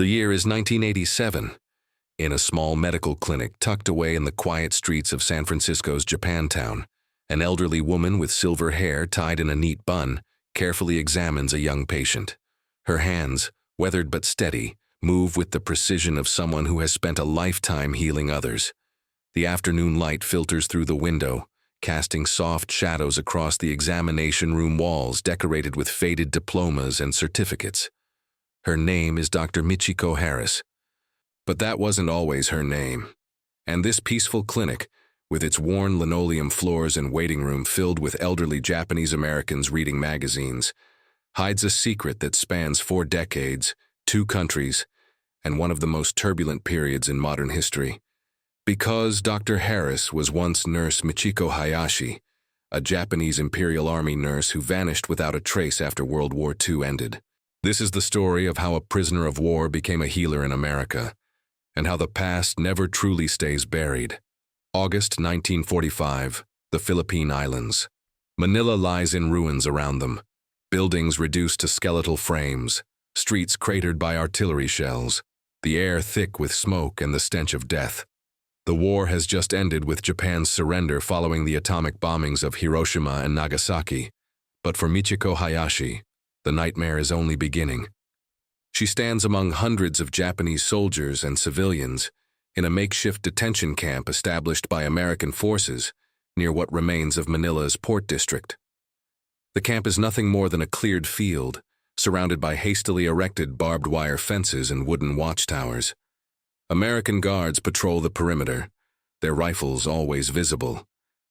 The year is 1987. In a small medical clinic tucked away in the quiet streets of San Francisco's Japantown, an elderly woman with silver hair tied in a neat bun carefully examines a young patient. Her hands, weathered but steady, move with the precision of someone who has spent a lifetime healing others. The afternoon light filters through the window, casting soft shadows across the examination room walls decorated with faded diplomas and certificates. Her name is Dr. Michiko Harris. But that wasn't always her name. And this peaceful clinic, with its worn linoleum floors and waiting room filled with elderly Japanese Americans reading magazines, hides a secret that spans 4 decades, 2 countries, and one of the most turbulent periods in modern history. Because Dr. Harris was once Nurse Michiko Hayashi, a Japanese Imperial Army nurse who vanished without a trace after World War II ended. This is the story of how a prisoner of war became a healer in America, and how the past never truly stays buried. August 1945, the Philippine Islands. Manila lies in ruins around them, buildings reduced to skeletal frames, streets cratered by artillery shells, the air thick with smoke and the stench of death. The war has just ended with Japan's surrender following the atomic bombings of Hiroshima and Nagasaki, but for Michiko Hayashi, the nightmare is only beginning. She stands among hundreds of Japanese soldiers and civilians in a makeshift detention camp established by American forces near what remains of Manila's port district. The camp is nothing more than a cleared field, surrounded by hastily erected barbed wire fences and wooden watchtowers. American guards patrol the perimeter, their rifles always visible,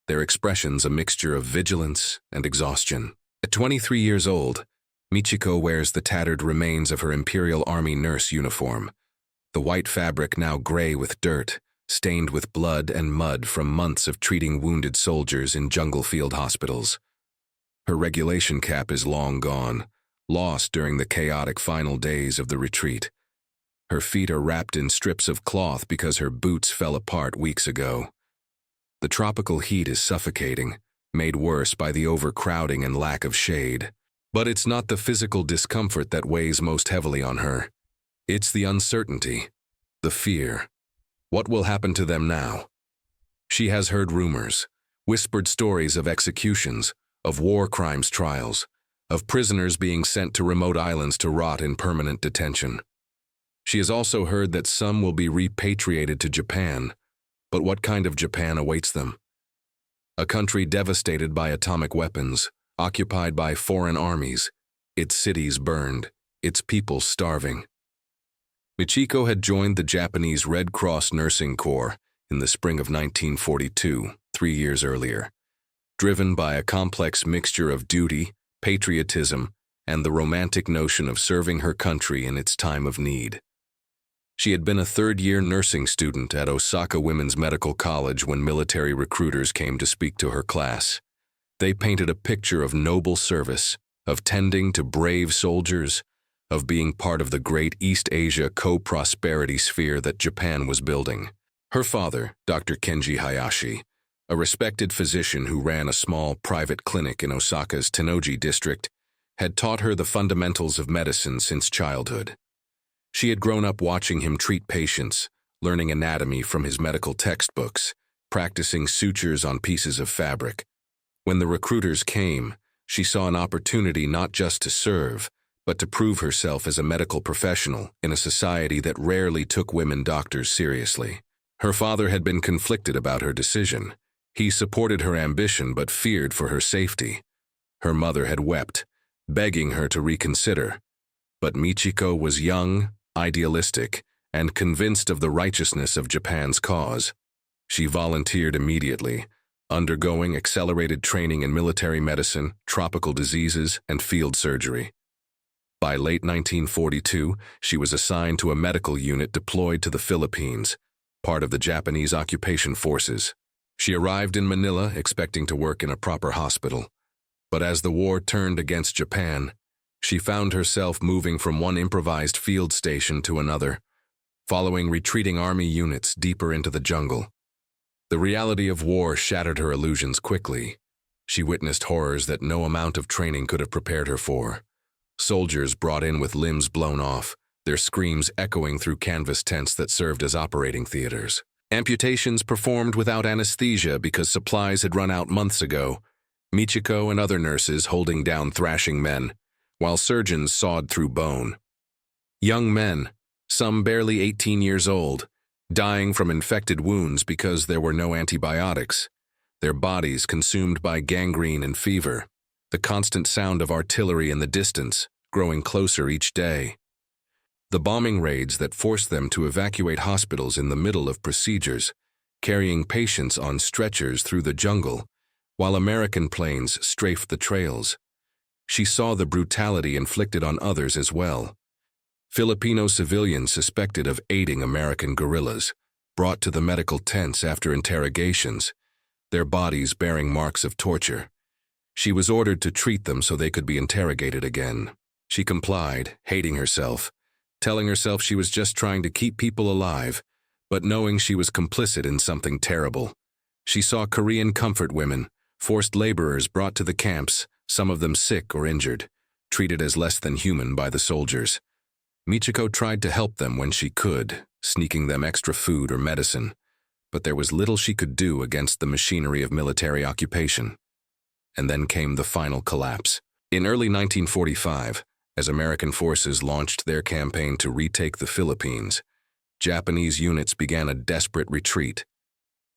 their expressions a mixture of vigilance and exhaustion. At 23 years old, Michiko wears the tattered remains of her Imperial Army nurse uniform, the white fabric now gray with dirt, stained with blood and mud from months of treating wounded soldiers in jungle field hospitals. Her regulation cap is long gone, lost during the chaotic final days of the retreat. Her feet are wrapped in strips of cloth because her boots fell apart weeks ago. The tropical heat is suffocating, made worse by the overcrowding and lack of shade. But it's not the physical discomfort that weighs most heavily on her. It's the uncertainty, the fear. What will happen to them now? She has heard rumors, whispered stories of executions, of war crimes trials, of prisoners being sent to remote islands to rot in permanent detention. She has also heard that some will be repatriated to Japan, but what kind of Japan awaits them? A country devastated by atomic weapons, occupied by foreign armies, its cities burned, its people starving. Michiko had joined the Japanese Red Cross Nursing Corps in the spring of 1942, 3 years earlier, driven by a complex mixture of duty, patriotism, and the romantic notion of serving her country in its time of need. She had been a third-year nursing student at Osaka Women's Medical College when military recruiters came to speak to her class. They painted a picture of noble service, of tending to brave soldiers, of being part of the great East Asia co-prosperity sphere that Japan was building. Her father, Dr. Kenji Hayashi, a respected physician who ran a small private clinic in Osaka's Tennoji district, had taught her the fundamentals of medicine since childhood. She had grown up watching him treat patients, learning anatomy from his medical textbooks, practicing sutures on pieces of fabric. When the recruiters came, she saw an opportunity not just to serve, but to prove herself as a medical professional in a society that rarely took women doctors seriously. Her father had been conflicted about her decision. He supported her ambition but feared for her safety. Her mother had wept, begging her to reconsider. But Michiko was young, idealistic, and convinced of the righteousness of Japan's cause. She volunteered immediately, undergoing accelerated training in military medicine, tropical diseases, and field surgery. By late 1942, she was assigned to a medical unit deployed to the Philippines, part of the Japanese occupation forces. She arrived in Manila expecting to work in a proper hospital. But as the war turned against Japan, she found herself moving from one improvised field station to another, following retreating army units deeper into the jungle. The reality of war shattered her illusions quickly. She witnessed horrors that no amount of training could have prepared her for. Soldiers brought in with limbs blown off, their screams echoing through canvas tents that served as operating theaters. Amputations performed without anesthesia because supplies had run out months ago. Michiko and other nurses holding down thrashing men, while surgeons sawed through bone. Young men, some barely 18 years old, dying from infected wounds because there were no antibiotics, their bodies consumed by gangrene and fever, the constant sound of artillery in the distance, growing closer each day. The bombing raids that forced them to evacuate hospitals in the middle of procedures, carrying patients on stretchers through the jungle, while American planes strafed the trails. She saw the brutality inflicted on others as well. Filipino civilians suspected of aiding American guerrillas, brought to the medical tents after interrogations, their bodies bearing marks of torture. She was ordered to treat them so they could be interrogated again. She complied, hating herself, telling herself she was just trying to keep people alive, but knowing she was complicit in something terrible. She saw Korean comfort women, forced laborers brought to the camps, some of them sick or injured, treated as less than human by the soldiers. Michiko tried to help them when she could, sneaking them extra food or medicine, but there was little she could do against the machinery of military occupation. And then came the final collapse. In early 1945, as American forces launched their campaign to retake the Philippines, Japanese units began a desperate retreat.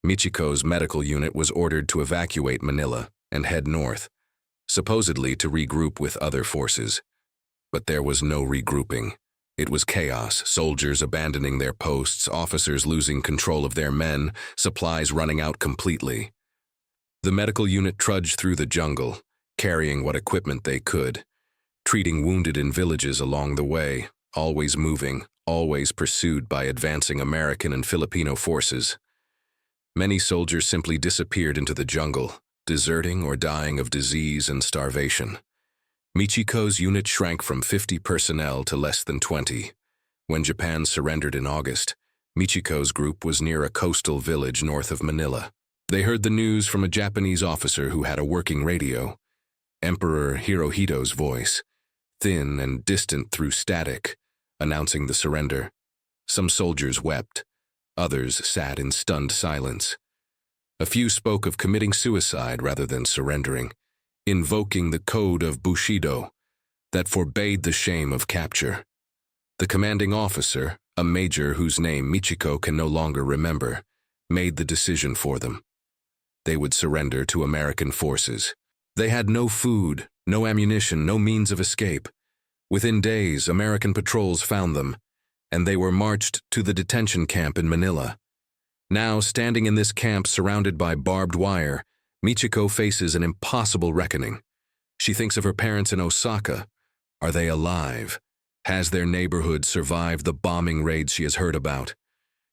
Michiko's medical unit was ordered to evacuate Manila and head north, supposedly to regroup with other forces. But there was no regrouping. It was chaos, soldiers abandoning their posts, officers losing control of their men, supplies running out completely. The medical unit trudged through the jungle, carrying what equipment they could, treating wounded in villages along the way, always moving, always pursued by advancing American and Filipino forces. Many soldiers simply disappeared into the jungle, deserting or dying of disease and starvation. Michiko's unit shrank from 50 personnel to less than 20. When Japan surrendered in August, Michiko's group was near a coastal village north of Manila. They heard the news from a Japanese officer who had a working radio. Emperor Hirohito's voice, thin and distant through static, announcing the surrender. Some soldiers wept. Others sat in stunned silence. A few spoke of committing suicide rather than surrendering, invoking the code of Bushido that forbade the shame of capture. The commanding officer, a major whose name Michiko can no longer remember, made the decision for them. They would surrender to American forces. They had no food, no ammunition, no means of escape. Within days, American patrols found them, and they were marched to the detention camp in Manila. Now, standing in this camp surrounded by barbed wire, Michiko faces an impossible reckoning. She thinks of her parents in Osaka. Are they alive? Has their neighborhood survived the bombing raids she has heard about?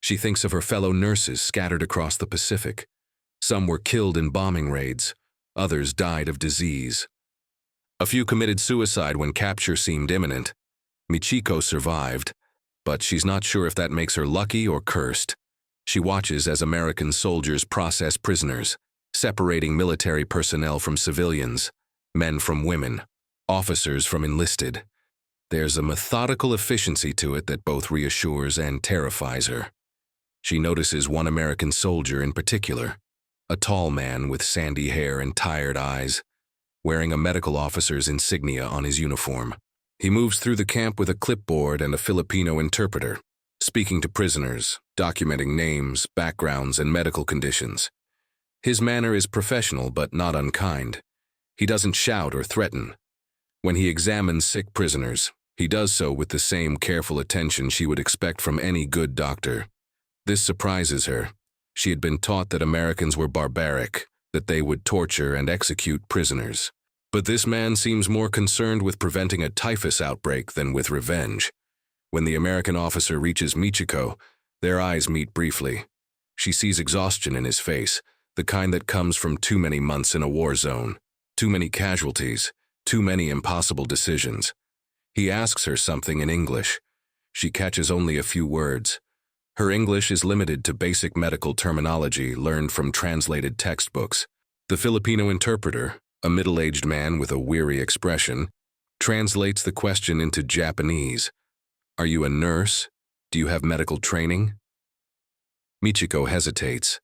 She thinks of her fellow nurses scattered across the Pacific. Some were killed in bombing raids. Others died of disease. A few committed suicide when capture seemed imminent. Michiko survived, but she's not sure if that makes her lucky or cursed. She watches as American soldiers process prisoners, separating military personnel from civilians, men from women, officers from enlisted. There's a methodical efficiency to it that both reassures and terrifies her. She notices one American soldier in particular, a tall man with sandy hair and tired eyes, wearing a medical officer's insignia on his uniform. He moves through the camp with a clipboard and a Filipino interpreter, speaking to prisoners, documenting names, backgrounds, and medical conditions. His manner is professional but not unkind. He doesn't shout or threaten. When he examines sick prisoners, he does so with the same careful attention she would expect from any good doctor. This surprises her. She had been taught that Americans were barbaric, that they would torture and execute prisoners. But this man seems more concerned with preventing a typhus outbreak than with revenge. When the American officer reaches Michiko, their eyes meet briefly. She sees exhaustion in his face, the kind that comes from too many months in a war zone, too many casualties, too many impossible decisions. He asks her something in English. She catches only a few words. Her English is limited to basic medical terminology learned from translated textbooks. The Filipino interpreter, a middle-aged man with a weary expression, translates the question into Japanese. Are you a nurse? Do you have medical training? Michiko hesitates.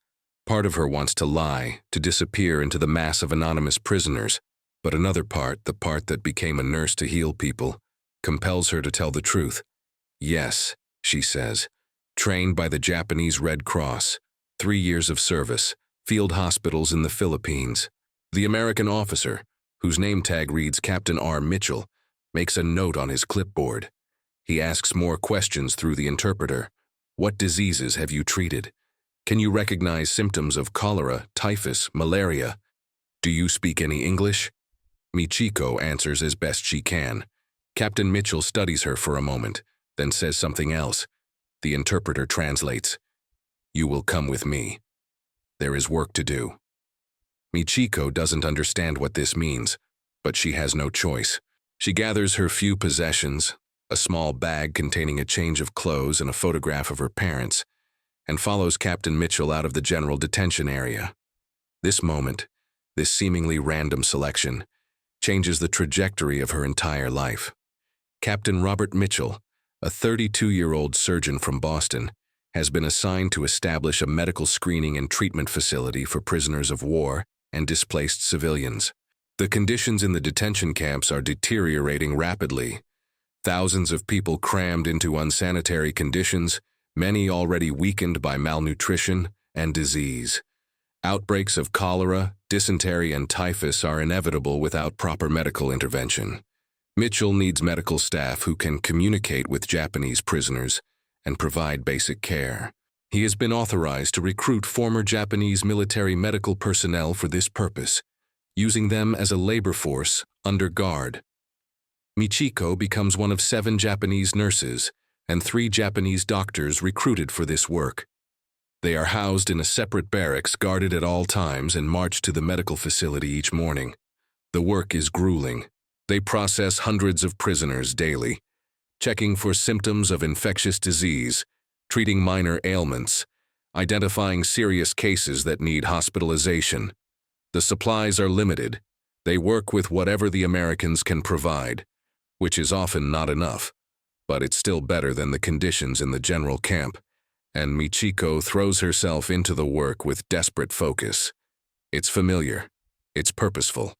Part of her wants to lie, to disappear into the mass of anonymous prisoners, but another part, the part that became a nurse to heal people, compels her to tell the truth. Yes, she says, trained by the Japanese Red Cross, 3 years of service, field hospitals in the Philippines. The American officer, whose name tag reads Captain R. Mitchell, makes a note on his clipboard. He asks more questions through the interpreter. What diseases have you treated? Can you recognize symptoms of cholera, typhus, malaria? Do you speak any English? Michiko answers as best she can. Captain Mitchell studies her for a moment, then says something else. The interpreter translates. You will come with me. There is work to do. Michiko doesn't understand what this means, but she has no choice. She gathers her few possessions, a small bag containing a change of clothes and a photograph of her parents, and follows Captain Mitchell out of the general detention area. This moment, this seemingly random selection, changes the trajectory of her entire life. Captain Robert Mitchell, a 32-year-old surgeon from Boston, has been assigned to establish a medical screening and treatment facility for prisoners of war and displaced civilians. The conditions in the detention camps are deteriorating rapidly. Thousands of people crammed into unsanitary conditions, many already weakened by malnutrition and disease. Outbreaks of cholera, dysentery, and typhus are inevitable without proper medical intervention. Mitchell needs medical staff who can communicate with Japanese prisoners and provide basic care. He has been authorized to recruit former Japanese military medical personnel for this purpose, using them as a labor force under guard. Michiko becomes one of 7 Japanese nurses and 3 Japanese doctors recruited for this work. They are housed in a separate barracks guarded at all times and march to the medical facility each morning. The work is grueling. They process hundreds of prisoners daily, checking for symptoms of infectious disease, treating minor ailments, identifying serious cases that need hospitalization. The supplies are limited. They work with whatever the Americans can provide, which is often not enough, but it's still better than the conditions in the general camp, and Michiko throws herself into the work with desperate focus. It's familiar. It's purposeful.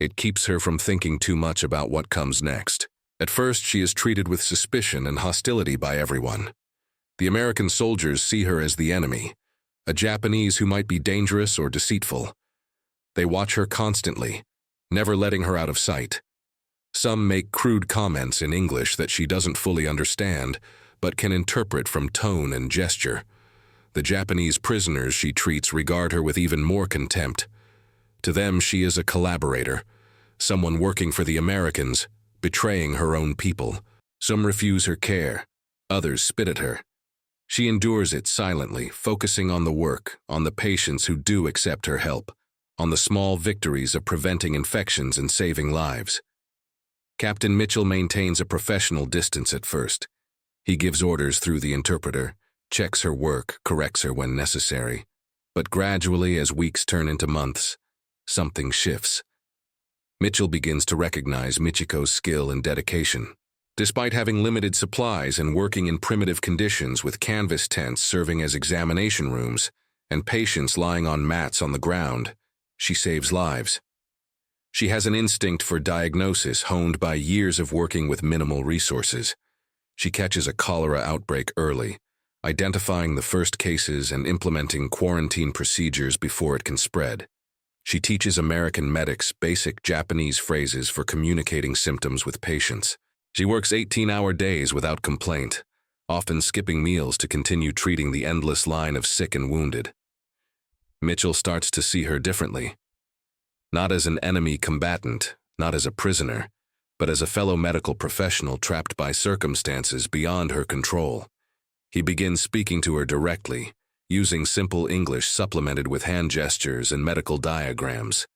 It keeps her from thinking too much about what comes next. At first, she is treated with suspicion and hostility by everyone. The American soldiers see her as the enemy, a Japanese who might be dangerous or deceitful. They watch her constantly, never letting her out of sight. Some make crude comments in English that she doesn't fully understand, but can interpret from tone and gesture. The Japanese prisoners she treats regard her with even more contempt. To them, she is a collaborator, someone working for the Americans, betraying her own people. Some refuse her care, others spit at her. She endures it silently, focusing on the work, on the patients who do accept her help, on the small victories of preventing infections and saving lives. Captain Mitchell maintains a professional distance at first. He gives orders through the interpreter, checks her work, corrects her when necessary. But gradually, as weeks turn into months, something shifts. Mitchell begins to recognize Michiko's skill and dedication. Despite having limited supplies and working in primitive conditions with canvas tents serving as examination rooms and patients lying on mats on the ground, she saves lives. She has an instinct for diagnosis honed by years of working with minimal resources. She catches a cholera outbreak early, identifying the first cases and implementing quarantine procedures before it can spread. She teaches American medics basic Japanese phrases for communicating symptoms with patients. She works 18-hour days without complaint, often skipping meals to continue treating the endless line of sick and wounded. Mitchell starts to see her differently. Not as an enemy combatant, not as a prisoner, but as a fellow medical professional trapped by circumstances beyond her control. He begins speaking to her directly, using simple English supplemented with hand gestures and medical diagrams.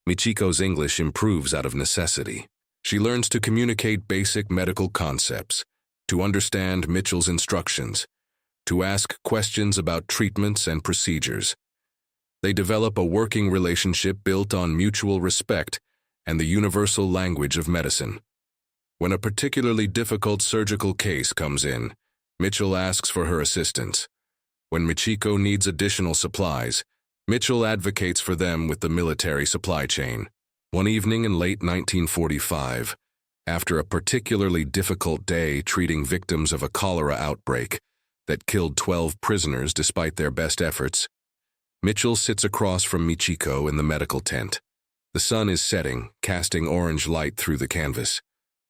Michiko's English improves out of necessity. She learns to communicate basic medical concepts, to understand Mitchell's instructions, to ask questions about treatments and procedures. They develop a working relationship built on mutual respect and the universal language of medicine. When a particularly difficult surgical case comes in, Mitchell asks for her assistance. When Michiko needs additional supplies, Mitchell advocates for them with the military supply chain. One evening in late 1945, after a particularly difficult day treating victims of a cholera outbreak that killed 12 prisoners despite their best efforts, Mitchell sits across from Michiko in the medical tent. The sun is setting, casting orange light through the canvas.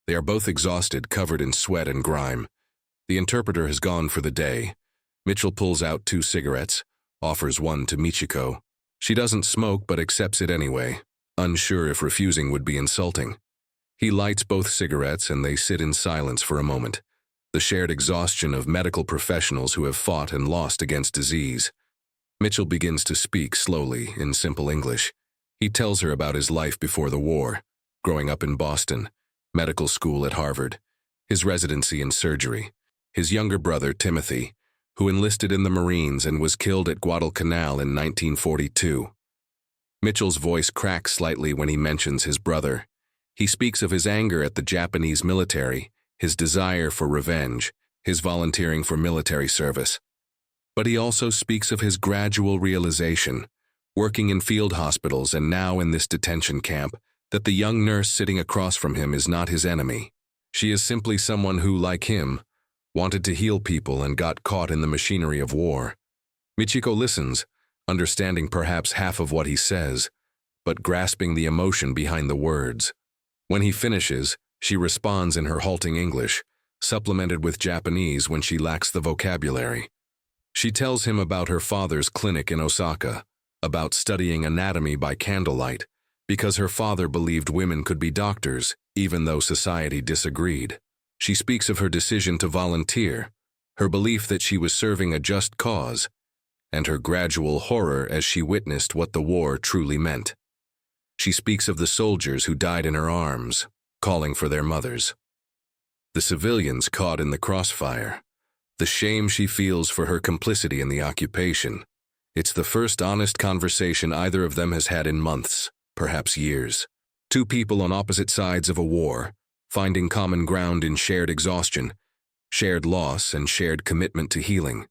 They are both exhausted, covered in sweat and grime. The interpreter has gone for the day. Mitchell pulls out 2 cigarettes, offers one to Michiko. She doesn't smoke but accepts it anyway, unsure if refusing would be insulting. He lights both cigarettes and they sit in silence for a moment, the shared exhaustion of medical professionals who have fought and lost against disease. Mitchell begins to speak slowly in simple English. He tells her about his life before the war, growing up in Boston, medical school at Harvard, his residency in surgery, his younger brother Timothy, who enlisted in the Marines and was killed at Guadalcanal in 1942. Mitchell's voice cracks slightly when he mentions his brother. He speaks of his anger at the Japanese military, his desire for revenge, his volunteering for military service. But he also speaks of his gradual realization, working in field hospitals and now in this detention camp, that the young nurse sitting across from him is not his enemy. She is simply someone who, like him, wanted to heal people and got caught in the machinery of war. Michiko listens, understanding perhaps half of what he says, but grasping the emotion behind the words. When he finishes, she responds in her halting English, supplemented with Japanese when she lacks the vocabulary. She tells him about her father's clinic in Osaka, about studying anatomy by candlelight, because her father believed women could be doctors, even though society disagreed. She speaks of her decision to volunteer, her belief that she was serving a just cause, and her gradual horror as she witnessed what the war truly meant. She speaks of the soldiers who died in her arms, calling for their mothers. The civilians caught in the crossfire. The shame she feels for her complicity in the occupation. It's the first honest conversation either of them has had in months, perhaps years. 2 people on opposite sides of a war, finding common ground in shared exhaustion, shared loss, and shared commitment to healing.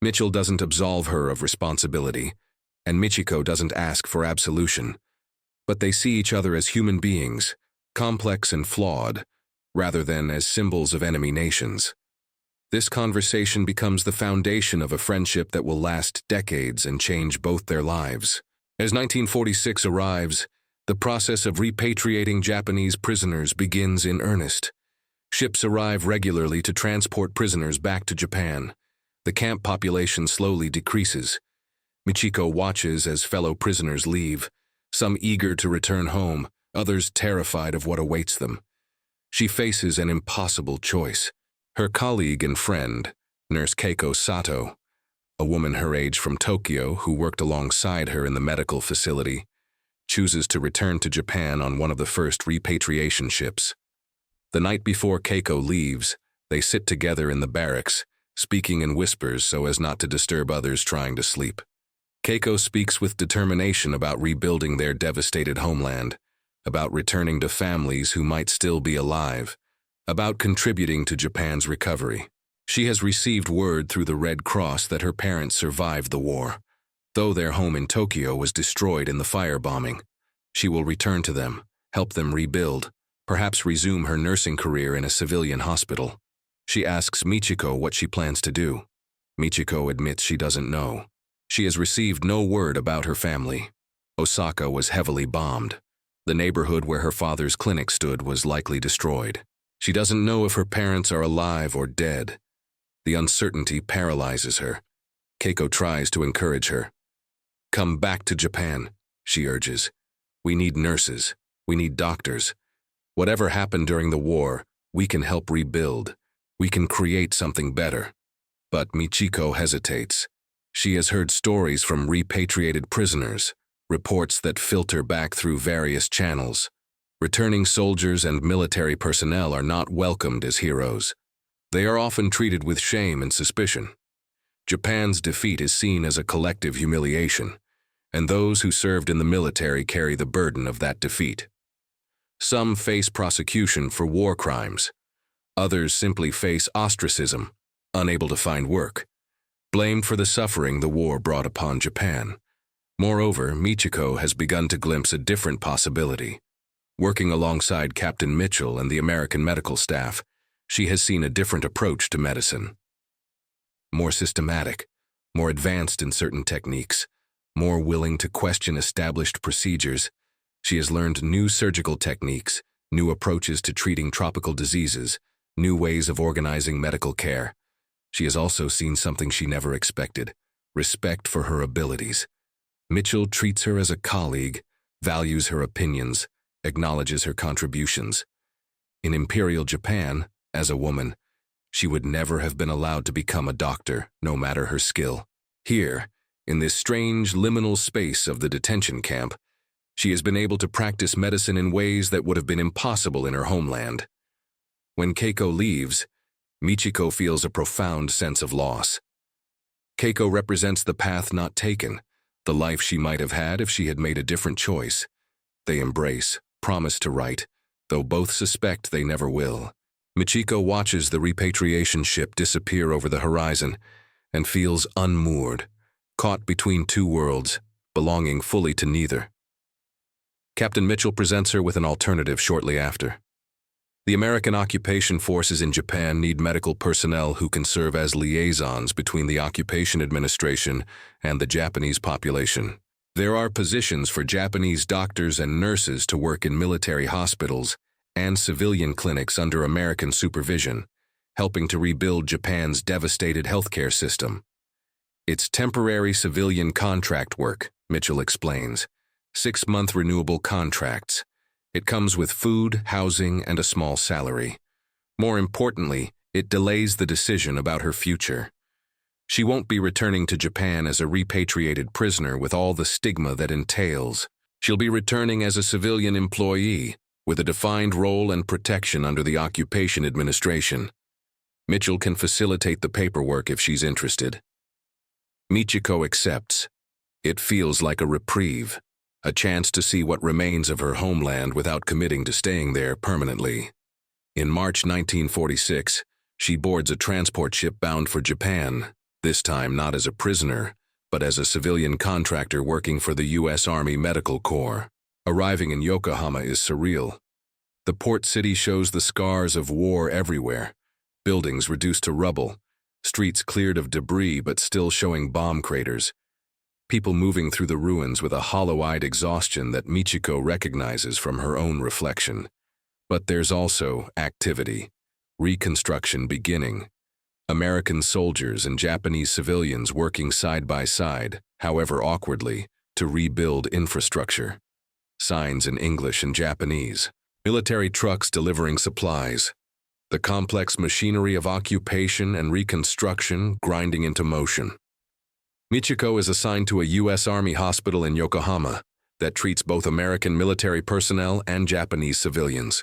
Mitchell doesn't absolve her of responsibility, and Michiko doesn't ask for absolution. But they see each other as human beings, complex and flawed, rather than as symbols of enemy nations. This conversation becomes the foundation of a friendship that will last decades and change both their lives. As 1946 arrives, the process of repatriating Japanese prisoners begins in earnest. Ships arrive regularly to transport prisoners back to Japan. The camp population slowly decreases. Michiko watches as fellow prisoners leave, some eager to return home, others terrified of what awaits them. She faces an impossible choice. Her colleague and friend, Nurse Keiko Sato, a woman her age from Tokyo who worked alongside her in the medical facility, chooses to return to Japan on one of the first repatriation ships. The night before Keiko leaves, they sit together in the barracks, speaking in whispers so as not to disturb others trying to sleep. Keiko speaks with determination about rebuilding their devastated homeland, about returning to families who might still be alive, about contributing to Japan's recovery. She has received word through the Red Cross that her parents survived the war. Though their home in Tokyo was destroyed in the firebombing, she will return to them, help them rebuild, perhaps resume her nursing career in a civilian hospital. She asks Michiko what she plans to do. Michiko admits she doesn't know. She has received no word about her family. Osaka was heavily bombed. The neighborhood where her father's clinic stood was likely destroyed. She doesn't know if her parents are alive or dead. The uncertainty paralyzes her. Keiko tries to encourage her. "Come back to Japan," she urges. "We need nurses. We need doctors. Whatever happened during the war, we can help rebuild. We can create something better." But Michiko hesitates. She has heard stories from repatriated prisoners, reports that filter back through various channels. Returning soldiers and military personnel are not welcomed as heroes. They are often treated with shame and suspicion. Japan's defeat is seen as a collective humiliation, and those who served in the military carry the burden of that defeat. Some face prosecution for war crimes. Others simply face ostracism, unable to find work, blamed for the suffering the war brought upon Japan. Moreover, Michiko has begun to glimpse a different possibility. Working alongside Captain Mitchell and the American medical staff, she has seen a different approach to medicine. More systematic, more advanced in certain techniques, more willing to question established procedures. She has learned new surgical techniques, new approaches to treating tropical diseases, new ways of organizing medical care. She has also seen something she never expected: respect for her abilities. Mitchell treats her as a colleague, values her opinions, acknowledges her contributions. In Imperial Japan, as a woman, she would never have been allowed to become a doctor, no matter her skill. Here, in this strange liminal space of the detention camp, she has been able to practice medicine in ways that would have been impossible in her homeland. When Keiko leaves, Michiko feels a profound sense of loss. Keiko represents the path not taken, the life she might have had if she had made a different choice. They embrace, promise to write, though both suspect they never will. Michiko watches the repatriation ship disappear over the horizon and feels unmoored, caught between two worlds, belonging fully to neither. Captain Mitchell presents her with an alternative shortly after. The American occupation forces in Japan need medical personnel who can serve as liaisons between the occupation administration and the Japanese population. There are positions for Japanese doctors and nurses to work in military hospitals and civilian clinics under American supervision, helping to rebuild Japan's devastated healthcare system. It's temporary civilian contract work, Mitchell explains. 6-month renewable contracts. It comes with food, housing, and a small salary. More importantly, it delays the decision about her future. She won't be returning to Japan as a repatriated prisoner with all the stigma that entails. She'll be returning as a civilian employee, with a defined role and protection under the occupation administration. Mitchell can facilitate the paperwork if she's interested. Michiko accepts. It feels like a reprieve, a chance to see what remains of her homeland without committing to staying there permanently. In March 1946, she boards a transport ship bound for Japan, this time not as a prisoner, but as a civilian contractor working for the U.S. Army Medical Corps. Arriving in Yokohama is surreal. The port city shows the scars of war everywhere, buildings reduced to rubble, streets cleared of debris but still showing bomb craters, people moving through the ruins with a hollow-eyed exhaustion that Michiko recognizes from her own reflection. But there's also activity, reconstruction beginning. American soldiers and Japanese civilians working side by side, however awkwardly, to rebuild infrastructure. Signs in English and Japanese. Military trucks delivering supplies. The complex machinery of occupation and reconstruction grinding into motion. Michiko is assigned to a U.S. Army hospital in Yokohama that treats both American military personnel and Japanese civilians.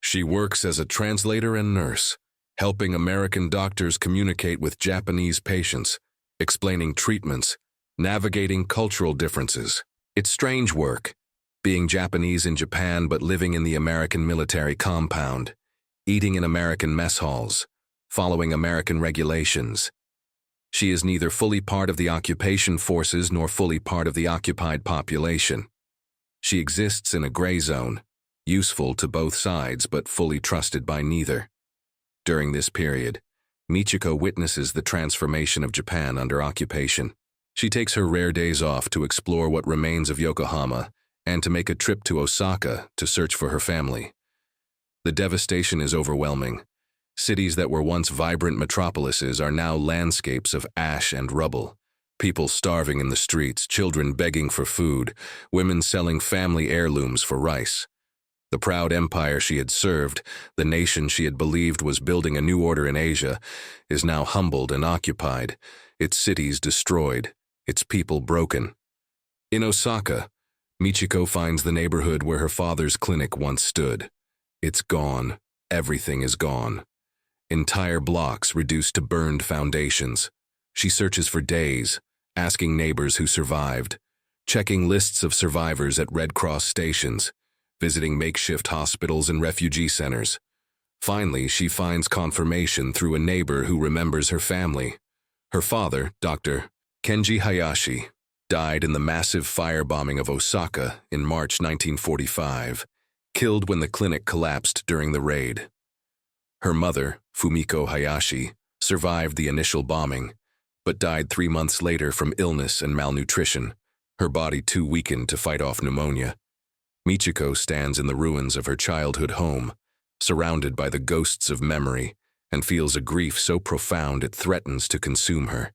She works as a translator and nurse, helping American doctors communicate with Japanese patients, explaining treatments, navigating cultural differences. It's strange work, being Japanese in Japan but living in the American military compound, eating in American mess halls, following American regulations. She is neither fully part of the occupation forces nor fully part of the occupied population. She exists in a gray zone, useful to both sides but fully trusted by neither. During this period, Michiko witnesses the transformation of Japan under occupation. She takes her rare days off to explore what remains of Yokohama and to make a trip to Osaka to search for her family. The devastation is overwhelming. Cities that were once vibrant metropolises are now landscapes of ash and rubble. People starving in the streets, children begging for food, women selling family heirlooms for rice. The proud empire she had served, the nation she had believed was building a new order in Asia, is now humbled and occupied, its cities destroyed, its people broken. In Osaka, Michiko finds the neighborhood where her father's clinic once stood. It's gone. Everything is gone. Entire blocks reduced to burned foundations. She searches for days, asking neighbors who survived, checking lists of survivors at Red Cross stations, visiting makeshift hospitals and refugee centers. Finally, she finds confirmation through a neighbor who remembers her family. Her father, Dr. Kenji Hayashi, died in the massive firebombing of Osaka in March 1945, killed when the clinic collapsed during the raid. Her mother, Fumiko Hayashi, survived the initial bombing, but died 3 months later from illness and malnutrition, her body too weakened to fight off pneumonia. Michiko stands in the ruins of her childhood home, surrounded by the ghosts of memory, and feels a grief so profound it threatens to consume her.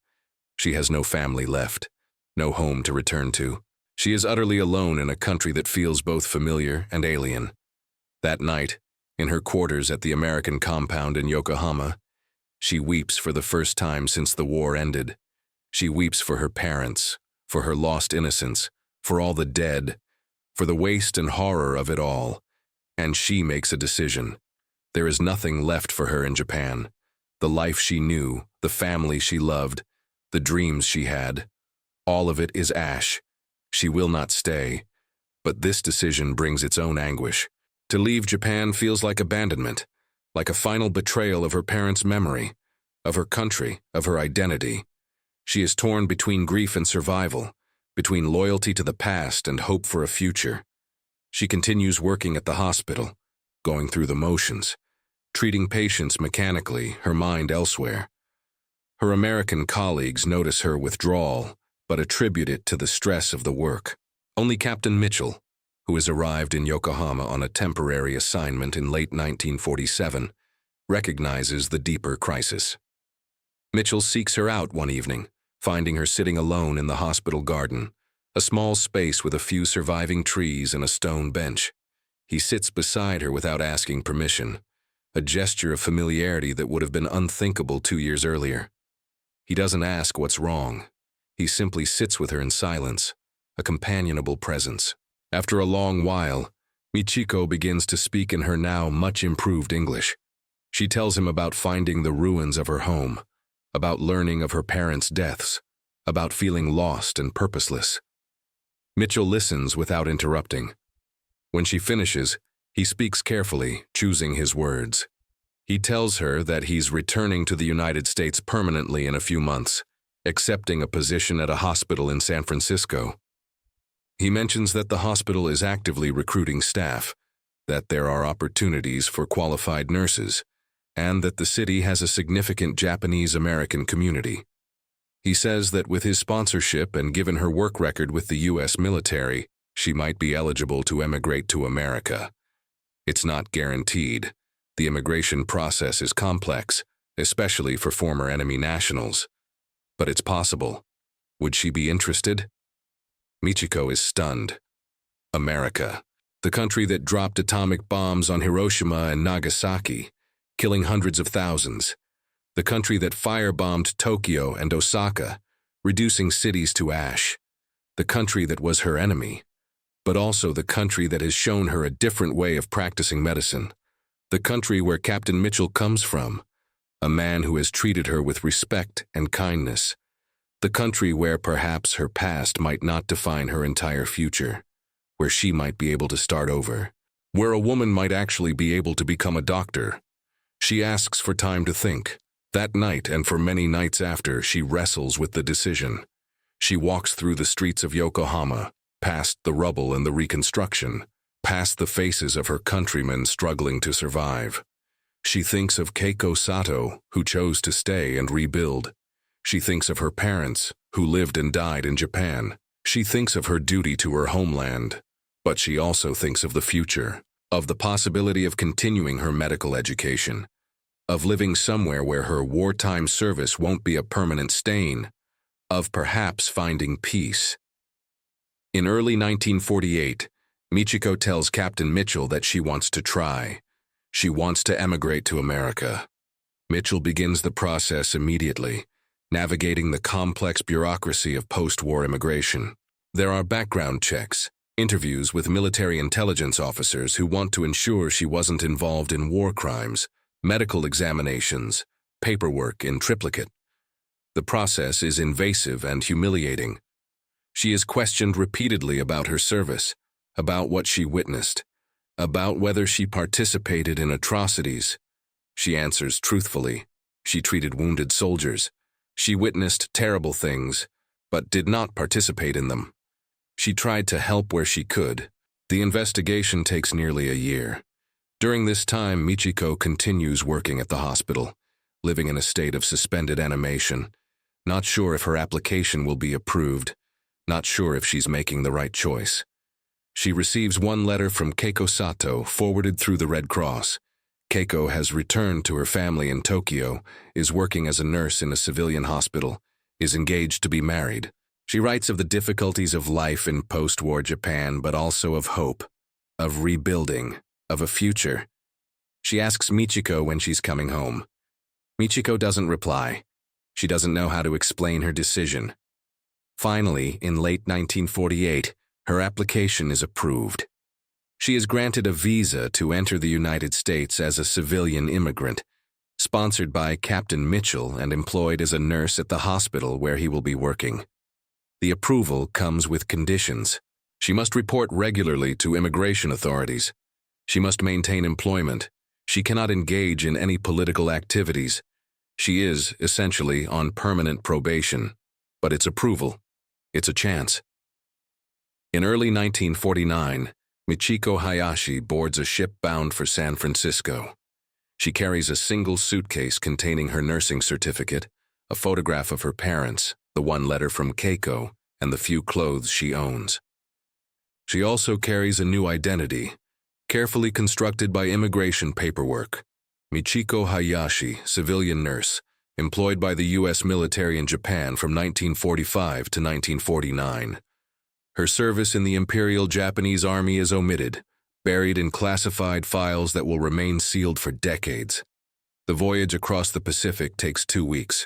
She has no family left, no home to return to. She is utterly alone in a country that feels both familiar and alien. That night, in her quarters at the American compound in Yokohama, she weeps for the first time since the war ended. She weeps for her parents, for her lost innocence, for all the dead, for the waste and horror of it all. And she makes a decision. There is nothing left for her in Japan. The life she knew, the family she loved, the dreams she had, all of it is ash. She will not stay. But this decision brings its own anguish. To leave Japan feels like abandonment, like a final betrayal of her parents' memory, of her country, of her identity. She is torn between grief and survival, between loyalty to the past and hope for a future. She continues working at the hospital, going through the motions, treating patients mechanically, her mind elsewhere. Her American colleagues notice her withdrawal, but attribute it to the stress of the work. Only Captain Mitchell, who has arrived in Yokohama on a temporary assignment in late 1947, recognizes the deeper crisis. Mitchell seeks her out one evening, finding her sitting alone in the hospital garden, a small space with a few surviving trees and a stone bench. He sits beside her without asking permission, a gesture of familiarity that would have been unthinkable 2 years earlier. He doesn't ask what's wrong. He simply sits with her in silence, a companionable presence. After a long while, Michiko begins to speak in her now much improved English. She tells him about finding the ruins of her home, about learning of her parents' deaths, about feeling lost and purposeless. Mitchell listens without interrupting. When she finishes, he speaks carefully, choosing his words. He tells her that he's returning to the United States permanently in a few months, accepting a position at a hospital in San Francisco. He mentions that the hospital is actively recruiting staff, that there are opportunities for qualified nurses, and that the city has a significant Japanese American community. He says that with his sponsorship and given her work record with the U.S. military, she might be eligible to emigrate to America. It's not guaranteed. The immigration process is complex, especially for former enemy nationals. But it's possible. Would she be interested? Michiko is stunned. America, the country that dropped atomic bombs on Hiroshima and Nagasaki, killing hundreds of thousands. The country that firebombed Tokyo and Osaka, reducing cities to ash. The country that was her enemy, but also the country that has shown her a different way of practicing medicine. The country where Captain Mitchell comes from, a man who has treated her with respect and kindness. The country where perhaps her past might not define her entire future, where she might be able to start over, where a woman might actually be able to become a doctor. She asks for time to think. That night and for many nights after, she wrestles with the decision. She walks through the streets of Yokohama, past the rubble and the reconstruction, past the faces of her countrymen struggling to survive. She thinks of Keiko Sato, who chose to stay and rebuild. She thinks of her parents, who lived and died in Japan. She thinks of her duty to her homeland. But she also thinks of the future, of the possibility of continuing her medical education, of living somewhere where her wartime service won't be a permanent stain, of perhaps finding peace. In early 1948, Michiko tells Captain Mitchell that she wants to try. She wants to emigrate to America. Mitchell begins the process immediately, navigating the complex bureaucracy of post-war immigration. There are background checks, interviews with military intelligence officers who want to ensure she wasn't involved in war crimes, medical examinations, paperwork in triplicate. The process is invasive and humiliating. She is questioned repeatedly about her service, about what she witnessed. About whether she participated in atrocities. She answers truthfully. She treated wounded soldiers. She witnessed terrible things, but did not participate in them. She tried to help where she could. The investigation takes nearly a year. During this time, Michiko continues working at the hospital, living in a state of suspended animation, not sure if her application will be approved, not sure if she's making the right choice. She receives one letter from Keiko Sato, forwarded through the Red Cross. Keiko has returned to her family in Tokyo, is working as a nurse in a civilian hospital, is engaged to be married. She writes of the difficulties of life in post-war Japan, but also of hope, of rebuilding, of a future. She asks Michiko when she's coming home. Michiko doesn't reply. She doesn't know how to explain her decision. Finally, in late 1948, her application is approved. She is granted a visa to enter the United States as a civilian immigrant, sponsored by Captain Mitchell and employed as a nurse at the hospital where he will be working. The approval comes with conditions. She must report regularly to immigration authorities. She must maintain employment. She cannot engage in any political activities. She is, essentially, on permanent probation. But it's approval. It's a chance. In early 1949, Michiko Hayashi boards a ship bound for San Francisco. She carries a single suitcase containing her nursing certificate, a photograph of her parents, the one letter from Keiko, and the few clothes she owns. She also carries a new identity, carefully constructed by immigration paperwork. Michiko Hayashi, civilian nurse, employed by the U.S. military in Japan from 1945 to 1949. Her service in the Imperial Japanese Army is omitted, buried in classified files that will remain sealed for decades. The voyage across the Pacific takes 2 weeks.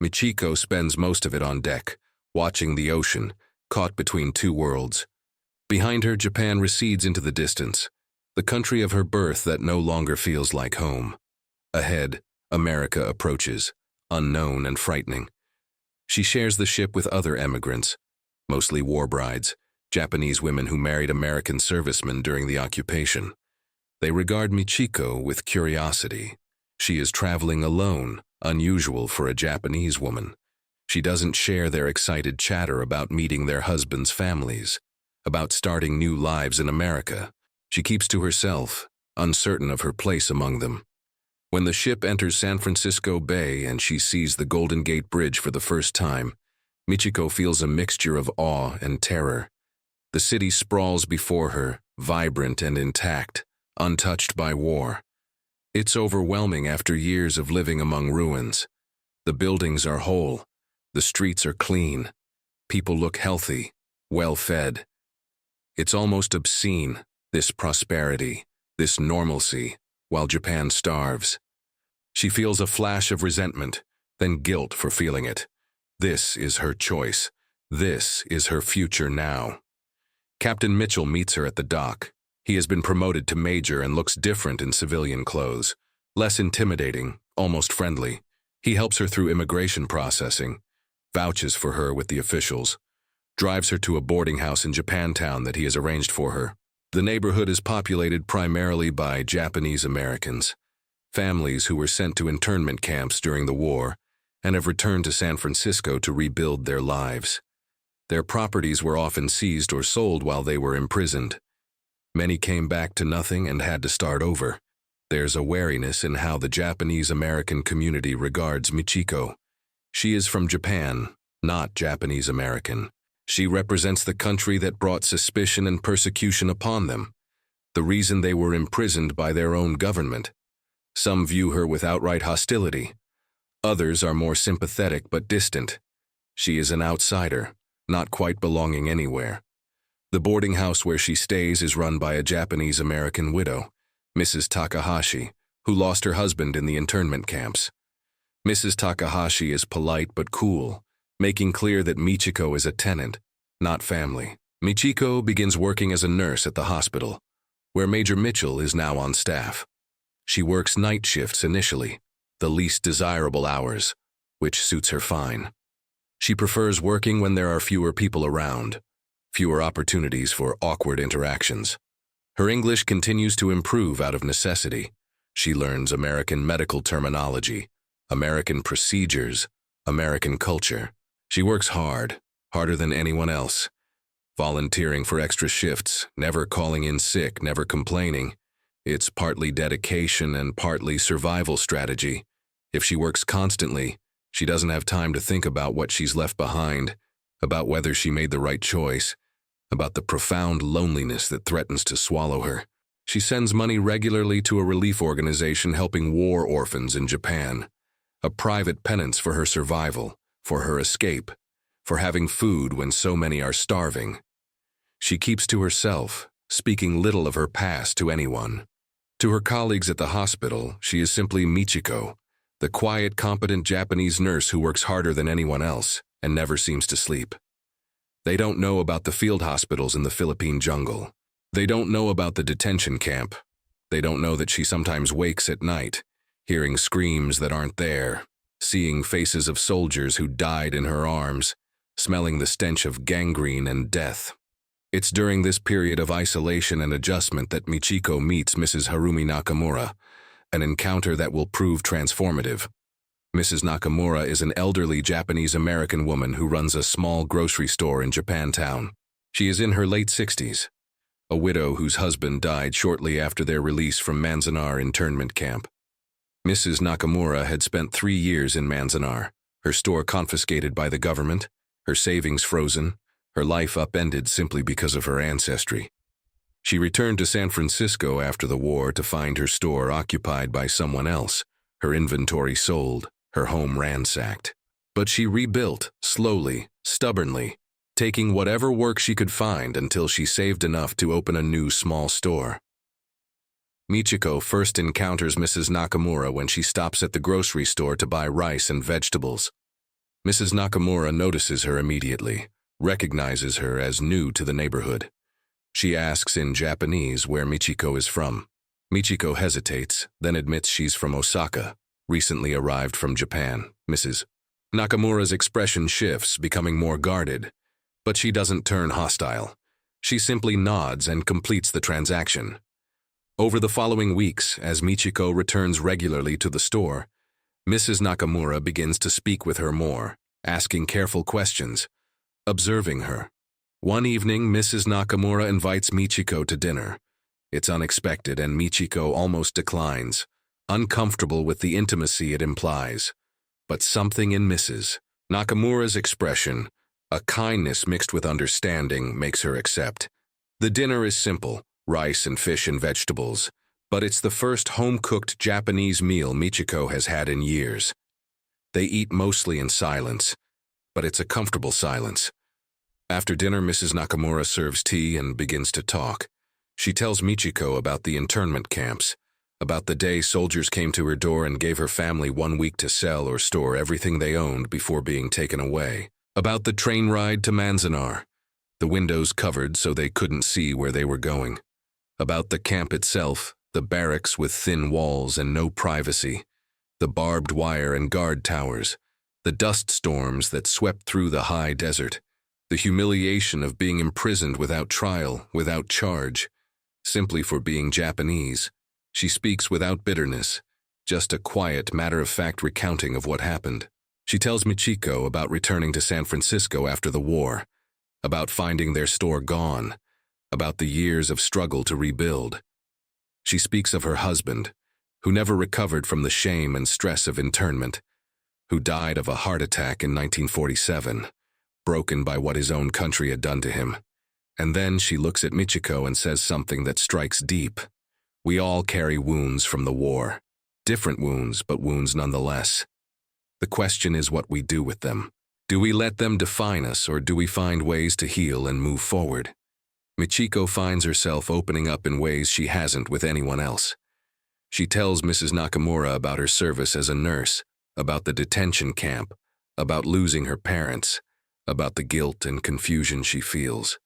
Michiko spends most of it on deck, watching the ocean, caught between two worlds. Behind her, Japan recedes into the distance, the country of her birth that no longer feels like home. Ahead, America approaches, unknown and frightening. She shares the ship with other emigrants, mostly war brides, Japanese women who married American servicemen during the occupation. They regard Michiko with curiosity. She is traveling alone, unusual for a Japanese woman. She doesn't share their excited chatter about meeting their husbands' families, about starting new lives in America. She keeps to herself, uncertain of her place among them. When the ship enters San Francisco Bay and she sees the Golden Gate Bridge for the first time, Michiko feels a mixture of awe and terror. The city sprawls before her, vibrant and intact, untouched by war. It's overwhelming after years of living among ruins. The buildings are whole. The streets are clean. People look healthy, well-fed. It's almost obscene, this prosperity, this normalcy, while Japan starves. She feels a flash of resentment, then guilt for feeling it. This is her choice. This is her future now. Captain Mitchell meets her at the dock. He has been promoted to major and looks different in civilian clothes, less intimidating, almost friendly. He helps her through immigration processing, vouches for her with the officials, drives her to a boarding house in Japantown that he has arranged for her. The neighborhood is populated primarily by Japanese Americans, families who were sent to internment camps during the war and have returned to San Francisco to rebuild their lives. Their properties were often seized or sold while they were imprisoned. Many came back to nothing and had to start over. There's a wariness in how the Japanese American community regards Michiko. She is from Japan, not Japanese American. She represents the country that brought suspicion and persecution upon them, the reason they were imprisoned by their own government. Some view her with outright hostility. Others are more sympathetic but distant. She is an outsider, not quite belonging anywhere. The boarding house where she stays is run by a Japanese-American widow, Mrs. Takahashi, who lost her husband in the internment camps. Mrs. Takahashi is polite but cool, making clear that Michiko is a tenant, not family. Michiko begins working as a nurse at the hospital, where Major Mitchell is now on staff. She works night shifts initially, the least desirable hours, which suits her fine. She prefers working when there are fewer people around, fewer opportunities for awkward interactions. Her English continues to improve out of necessity. She learns American medical terminology, American procedures, American culture. She works hard, harder than anyone else, volunteering for extra shifts, never calling in sick, never complaining. It's partly dedication and partly survival strategy. If she works constantly, she doesn't have time to think about what she's left behind, about whether she made the right choice, about the profound loneliness that threatens to swallow her. She sends money regularly to a relief organization helping war orphans in Japan, a private penance for her survival, for her escape, for having food when so many are starving. She keeps to herself, speaking little of her past to anyone. To her colleagues at the hospital, she is simply Michiko, the quiet, competent Japanese nurse who works harder than anyone else and never seems to sleep. They don't know about the field hospitals in the Philippine jungle. They don't know about the detention camp. They don't know that she sometimes wakes at night, hearing screams that aren't there, seeing faces of soldiers who died in her arms, smelling the stench of gangrene and death. It's during this period of isolation and adjustment that Michiko meets Mrs. Harumi Nakamura, an encounter that will prove transformative. Mrs. Nakamura is an elderly Japanese-American woman who runs a small grocery store in Japantown. She is in her late 60s, a widow whose husband died shortly after their release from Manzanar internment camp. Mrs. Nakamura had spent 3 years in Manzanar, her store confiscated by the government, her savings frozen, her life upended simply because of her ancestry. She returned to San Francisco after the war to find her store occupied by someone else, her inventory sold, her home ransacked. But she rebuilt, slowly, stubbornly, taking whatever work she could find until she saved enough to open a new small store. Michiko first encounters Mrs. Nakamura when she stops at the grocery store to buy rice and vegetables. Mrs. Nakamura notices her immediately, recognizes her as new to the neighborhood. She asks in Japanese where Michiko is from. Michiko hesitates, then admits she's from Osaka, recently arrived from Japan. Mrs. Nakamura's expression shifts, becoming more guarded, but she doesn't turn hostile. She simply nods and completes the transaction. Over the following weeks, as Michiko returns regularly to the store, Mrs. Nakamura begins to speak with her more, asking careful questions, observing her. One evening, Mrs. Nakamura invites Michiko to dinner. It's unexpected and Michiko almost declines, uncomfortable with the intimacy it implies. But something in Mrs. Nakamura's expression, a kindness mixed with understanding, makes her accept. The dinner is simple, rice and fish and vegetables, but it's the first home-cooked Japanese meal Michiko has had in years. They eat mostly in silence, but it's a comfortable silence. After dinner, Mrs. Nakamura serves tea and begins to talk. She tells Michiko about the internment camps, about the day soldiers came to her door and gave her family 1 week to sell or store everything they owned before being taken away, about the train ride to Manzanar, the windows covered so they couldn't see where they were going, about the camp itself, the barracks with thin walls and no privacy, the barbed wire and guard towers, the dust storms that swept through the high desert, the humiliation of being imprisoned without trial, without charge, simply for being Japanese. She speaks without bitterness, just a quiet, matter-of-fact recounting of what happened. She tells Michiko about returning to San Francisco after the war, about finding their store gone, about the years of struggle to rebuild. She speaks of her husband, who never recovered from the shame and stress of internment, who died of a heart attack in 1947, broken by what his own country had done to him. And then she looks at Michiko and says something that strikes deep. We all carry wounds from the war. Different wounds, but wounds nonetheless. The question is what we do with them. Do we let them define us, or do we find ways to heal and move forward? Michiko finds herself opening up in ways she hasn't with anyone else. She tells Mrs. Nakamura about her service as a nurse, about the detention camp, about losing her parents, about the guilt and confusion she feels.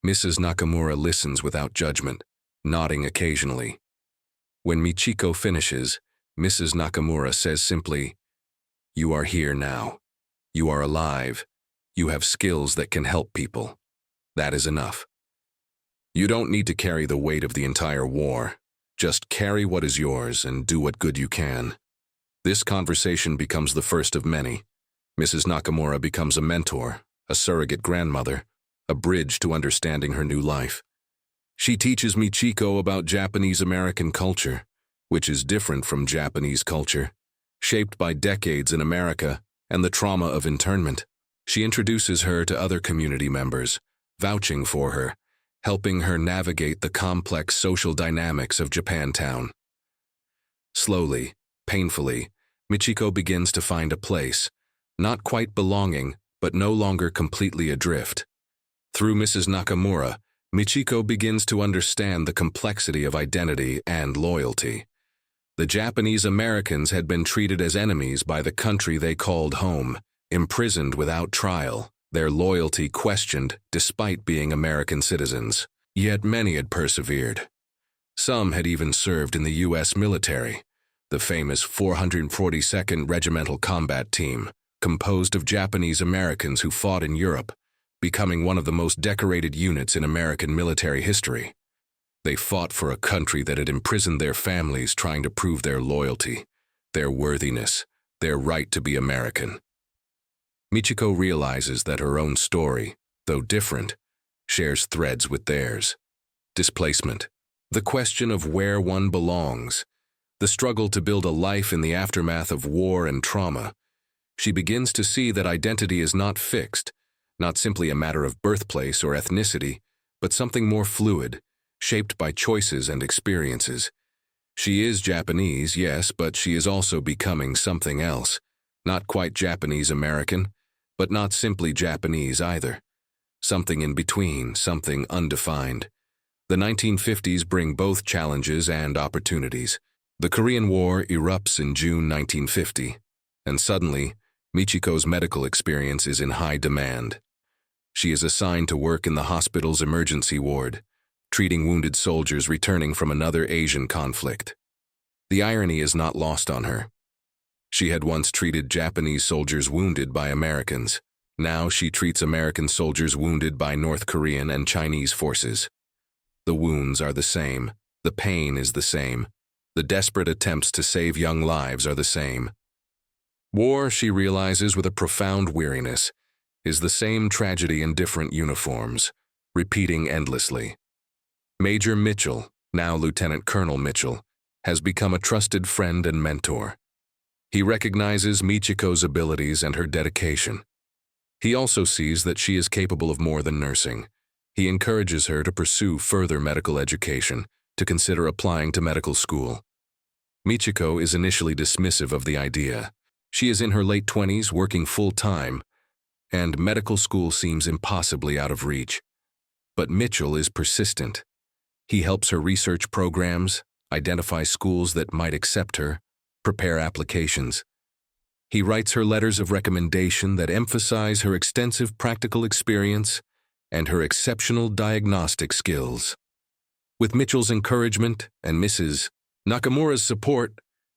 Mrs. Nakamura listens without judgment, nodding occasionally. When Michiko finishes, Mrs. Nakamura says simply, "You are here now. You are alive. You have skills that can help people. That is enough." You don't need to carry the weight of the entire war. Just carry what is yours and do what good you can. This conversation becomes the first of many. Mrs. Nakamura becomes a mentor, a surrogate grandmother, a bridge to understanding her new life. She teaches Michiko about Japanese American culture, which is different from Japanese culture, shaped by decades in America and the trauma of internment. She introduces her to other community members, vouching for her, helping her navigate the complex social dynamics of Japantown. Slowly, painfully, Michiko begins to find a place, not quite belonging, but no longer completely adrift. Through Mrs. Nakamura, Michiko begins to understand the complexity of identity and loyalty. The Japanese Americans had been treated as enemies by the country they called home, imprisoned without trial, their loyalty questioned despite being American citizens. Yet many had persevered. Some had even served in the U.S. military, the famous 442nd Regimental Combat Team, composed of Japanese Americans who fought in Europe, becoming one of the most decorated units in American military history. They fought for a country that had imprisoned their families, trying to prove their loyalty, their worthiness, their right to be American. Michiko realizes that her own story, though different, shares threads with theirs. Displacement, the question of where one belongs, the struggle to build a life in the aftermath of war and trauma. She begins to see that identity is not fixed, not simply a matter of birthplace or ethnicity, but something more fluid, shaped by choices and experiences. She is Japanese, yes, but she is also becoming something else. Not quite Japanese American, but not simply Japanese either. Something in between, something undefined. The 1950s bring both challenges and opportunities. The Korean War erupts in June 1950, and suddenly, Michiko's medical experience is in high demand. She is assigned to work in the hospital's emergency ward, treating wounded soldiers returning from another Asian conflict. The irony is not lost on her. She had once treated Japanese soldiers wounded by Americans. Now she treats American soldiers wounded by North Korean and Chinese forces. The wounds are the same. The pain is the same. The desperate attempts to save young lives are the same. War, she realizes with a profound weariness, is the same tragedy in different uniforms, repeating endlessly. Major Mitchell, now Lieutenant Colonel Mitchell, has become a trusted friend and mentor. He recognizes Michiko's abilities and her dedication. He also sees that she is capable of more than nursing. He encourages her to pursue further medical education, to consider applying to medical school. Michiko is initially dismissive of the idea. She is in her late 20s, working full-time, and medical school seems impossibly out of reach. But Mitchell is persistent. He helps her research programs, identify schools that might accept her, prepare applications. He writes her letters of recommendation that emphasize her extensive practical experience and her exceptional diagnostic skills. With Mitchell's encouragement and Mrs. Nakamura's support,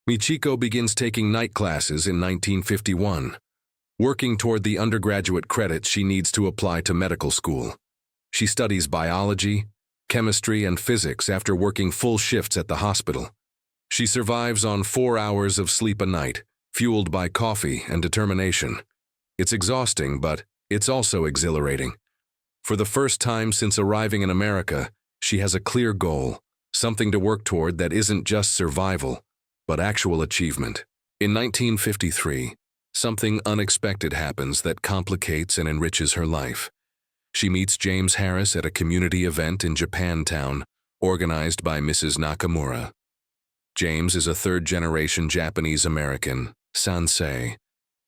Michiko begins taking night classes in 1951, working toward the undergraduate credits she needs to apply to medical school. She studies biology, chemistry, and physics after working full shifts at the hospital. She survives on 4 hours of sleep a night, fueled by coffee and determination. It's exhausting, but it's also exhilarating. For the first time since arriving in America, she has a clear goal, something to work toward that isn't just survival, but actual achievement. In 1953, something unexpected happens that complicates and enriches her life. She meets James Harris at a community event in Japantown, organized by Mrs. Nakamura. James is a third-generation Japanese American, Sansei,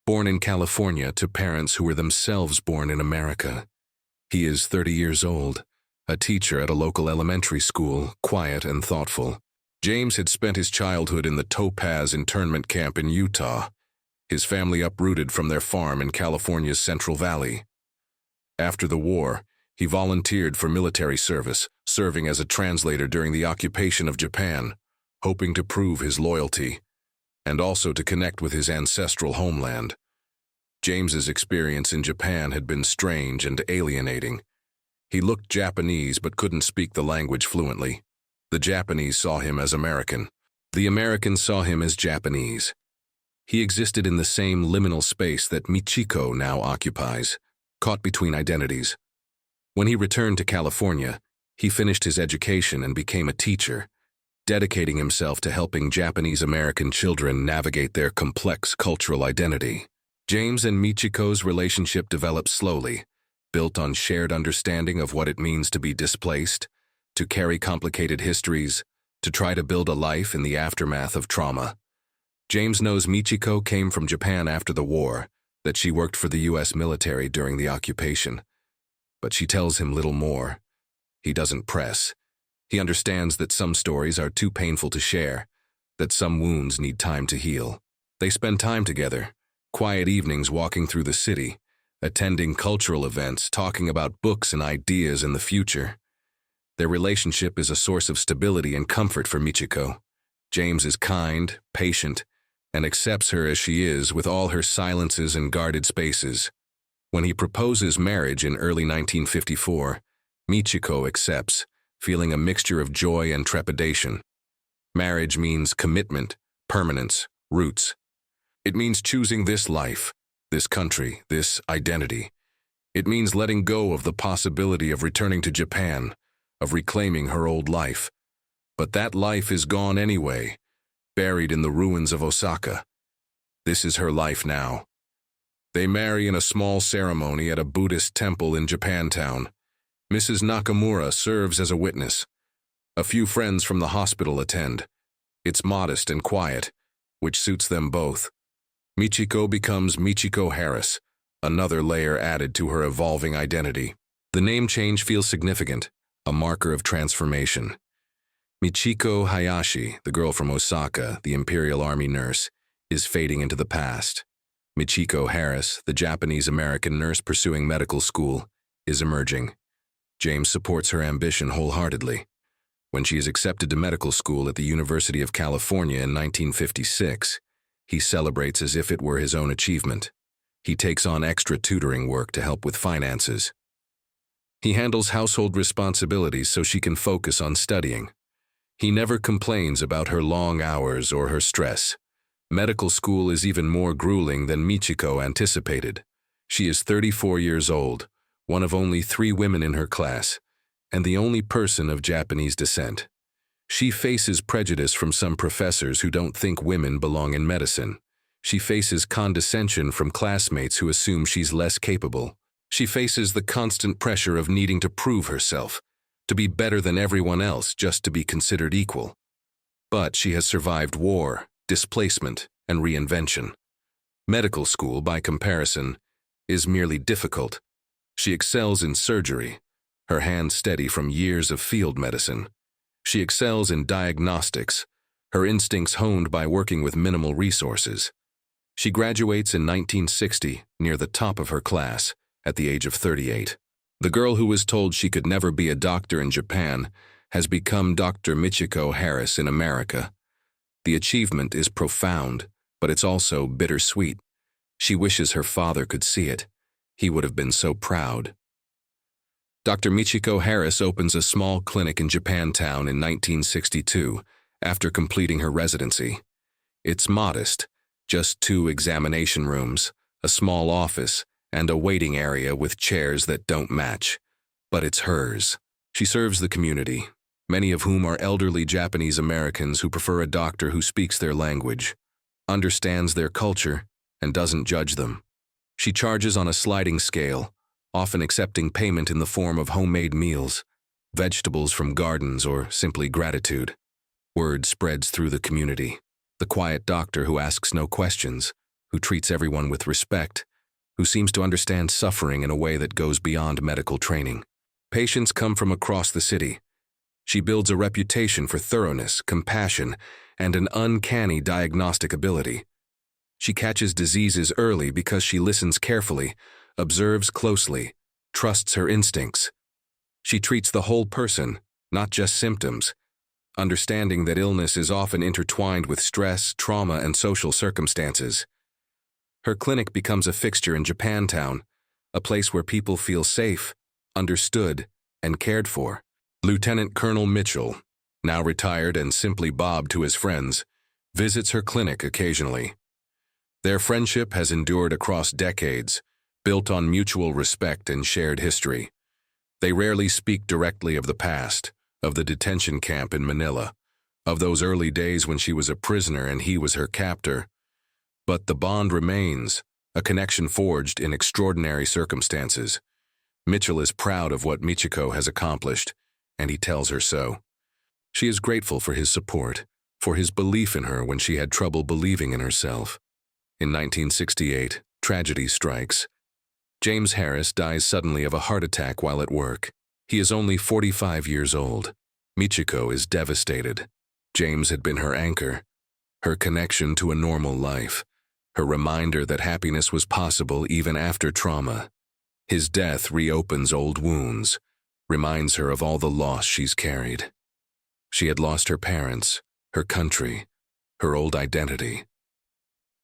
born in California to parents who were themselves born in America. He is 30 years old, a teacher at a local elementary school, quiet and thoughtful. James had spent his childhood in the Topaz internment camp in Utah, his family uprooted from their farm in California's Central Valley. After the war, he volunteered for military service, serving as a translator during the occupation of Japan, hoping to prove his loyalty, and also to connect with his ancestral homeland. James's experience in Japan had been strange and alienating. He looked Japanese but couldn't speak the language fluently. The Japanese saw him as American. The Americans saw him as Japanese. He existed in the same liminal space that Michiko now occupies, caught between identities. When he returned to California, he finished his education and became a teacher, dedicating himself to helping Japanese American children navigate their complex cultural identity. James and Michiko's relationship developed slowly, built on shared understanding of what it means to be displaced, to carry complicated histories, to try to build a life in the aftermath of trauma. James knows Michiko came from Japan after the war, that she worked for the U.S. military during the occupation. But she tells him little more. He doesn't press. He understands that some stories are too painful to share, that some wounds need time to heal. They spend time together, quiet evenings walking through the city, attending cultural events, talking about books and ideas in the future. Their relationship is a source of stability and comfort for Michiko. James is kind, patient, and accepts her as she is with all her silences and guarded spaces. When he proposes marriage in early 1954, Michiko accepts, feeling a mixture of joy and trepidation. Marriage means commitment, permanence, roots. It means choosing this life, this country, this identity. It means letting go of the possibility of returning to Japan, of reclaiming her old life. But that life is gone anyway, buried in the ruins of Osaka. This is her life now. They marry in a small ceremony at a Buddhist temple in Japantown. Mrs. Nakamura serves as a witness. A few friends from the hospital attend. It's modest and quiet, which suits them both. Michiko becomes Michiko Harris, another layer added to her evolving identity. The name change feels significant, a marker of transformation. Michiko Hayashi, the girl from Osaka, the Imperial Army nurse, is fading into the past. Michiko Harris, the Japanese-American nurse pursuing medical school, is emerging. James supports her ambition wholeheartedly. When she is accepted to medical school at the University of California in 1956, he celebrates as if it were his own achievement. He takes on extra tutoring work to help with finances. He handles household responsibilities so she can focus on studying. He never complains about her long hours or her stress. Medical school is even more grueling than Michiko anticipated. She is 34 years old, one of only 3 women in her class, and the only person of Japanese descent. She faces prejudice from some professors who don't think women belong in medicine. She faces condescension from classmates who assume she's less capable. She faces the constant pressure of needing to prove herself, to be better than everyone else just to be considered equal. But she has survived war, displacement, and reinvention. Medical school, by comparison, is merely difficult. She excels in surgery, her hands steady from years of field medicine. She excels in diagnostics, her instincts honed by working with minimal resources. She graduates in 1960, near the top of her class, at the age of 38. The girl who was told she could never be a doctor in Japan has become Dr. Michiko Harris in America. The achievement is profound, but it's also bittersweet. She wishes her father could see it. He would have been so proud. Dr. Michiko Harris opens a small clinic in Japantown in 1962 after completing her residency. It's modest, just 2 examination rooms, a small office, and a waiting area with chairs that don't match. But it's hers. She serves the community, many of whom are elderly Japanese Americans who prefer a doctor who speaks their language, understands their culture, and doesn't judge them. She charges on a sliding scale, often accepting payment in the form of homemade meals, vegetables from gardens, or simply gratitude. Word spreads through the community. The quiet doctor who asks no questions, who treats everyone with respect, who seems to understand suffering in a way that goes beyond medical training. Patients come from across the city. She builds a reputation for thoroughness, compassion, and an uncanny diagnostic ability. She catches diseases early because she listens carefully, observes closely, trusts her instincts. She treats the whole person, not just symptoms, understanding that illness is often intertwined with stress, trauma, and social circumstances. Her clinic becomes a fixture in Japantown, a place where people feel safe, understood, and cared for. Lieutenant Colonel Mitchell, now retired and simply Bob to his friends, visits her clinic occasionally. Their friendship has endured across decades, built on mutual respect and shared history. They rarely speak directly of the past, of the detention camp in Manila, of those early days when she was a prisoner and he was her captor. But the bond remains, a connection forged in extraordinary circumstances. Mitchell is proud of what Michiko has accomplished, and he tells her so. She is grateful for his support, for his belief in her when she had trouble believing in herself. In 1968, tragedy strikes. James Harris dies suddenly of a heart attack while at work. He is only 45 years old. Michiko is devastated. James had been her anchor, her connection to a normal life, her reminder that happiness was possible even after trauma. His death reopens old wounds, reminds her of all the loss she's carried. She had lost her parents, her country, her old identity.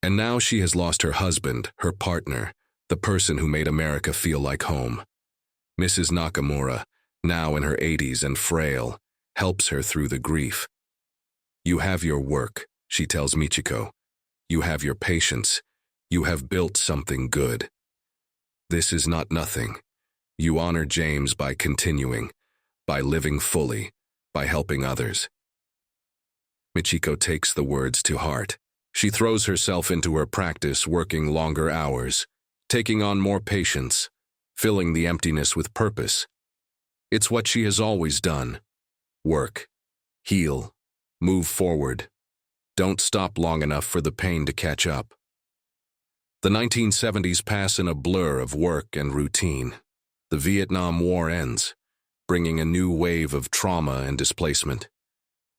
And now she has lost her husband, her partner, the person who made America feel like home. Mrs. Nakamura, now in her 80s and frail, helps her through the grief. "You have your work," she tells Michiko. "You have your patience. You have built something good. This is not nothing. You honor James by continuing, by living fully, by helping others." Michiko takes the words to heart. She throws herself into her practice, working longer hours, taking on more patients, filling the emptiness with purpose. It's what she has always done. Work, heal, move forward. Don't stop long enough for the pain to catch up. The 1970s pass in a blur of work and routine. The Vietnam War ends, bringing a new wave of trauma and displacement.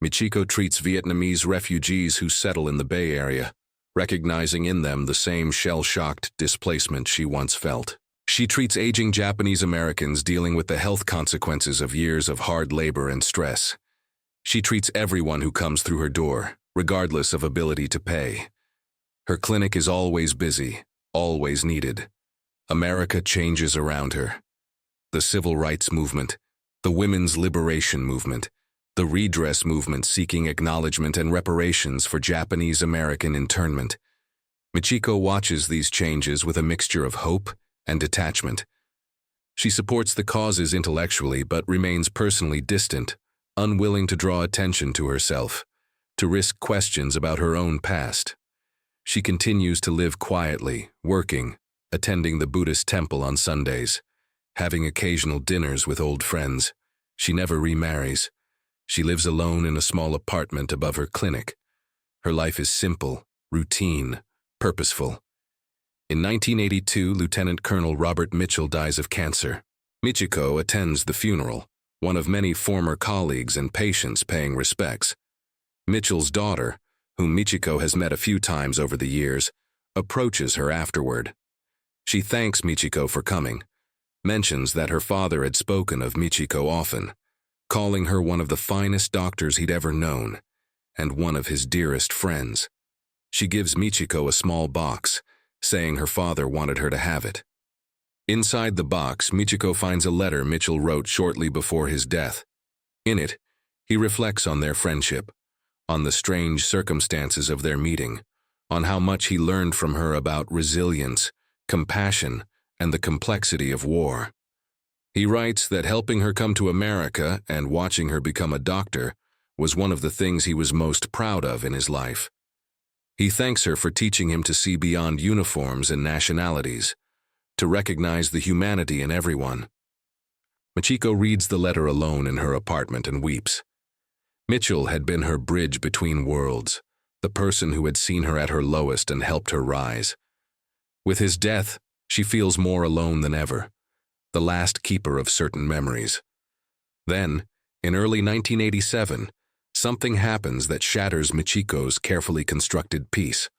Michiko treats Vietnamese refugees who settle in the Bay Area, recognizing in them the same shell-shocked displacement she once felt. She treats aging Japanese Americans dealing with the health consequences of years of hard labor and stress. She treats everyone who comes through her door, regardless of ability to pay. Her clinic is always busy, always needed. America changes around her. The civil rights movement, the women's liberation movement, the redress movement seeking acknowledgement and reparations for Japanese American internment. Michiko watches these changes with a mixture of hope and detachment. She supports the causes intellectually but remains personally distant, unwilling to draw attention to herself, to risk questions about her own past. She continues to live quietly, working, attending the Buddhist temple on Sundays, having occasional dinners with old friends. She never remarries. She lives alone in a small apartment above her clinic. Her life is simple, routine, purposeful. In 1982, Lieutenant Colonel Robert Mitchell dies of cancer. Michiko attends the funeral, one of many former colleagues and patients paying respects. Mitchell's daughter, whom Michiko has met a few times over the years, approaches her afterward. She thanks Michiko for coming, mentions that her father had spoken of Michiko often, calling her one of the finest doctors he'd ever known, and one of his dearest friends. She gives Michiko a small box, saying her father wanted her to have it. Inside the box, Michiko finds a letter Mitchell wrote shortly before his death. In it, he reflects on their friendship, on the strange circumstances of their meeting, on how much he learned from her about resilience, compassion, and the complexity of war. He writes that helping her come to America and watching her become a doctor was one of the things he was most proud of in his life. He thanks her for teaching him to see beyond uniforms and nationalities, to recognize the humanity in everyone. Michiko reads the letter alone in her apartment and weeps. Mitchell had been her bridge between worlds, the person who had seen her at her lowest and helped her rise. With his death, she feels more alone than ever, the last keeper of certain memories. Then, in early 1987, something happens that shatters Michiko's carefully constructed peace.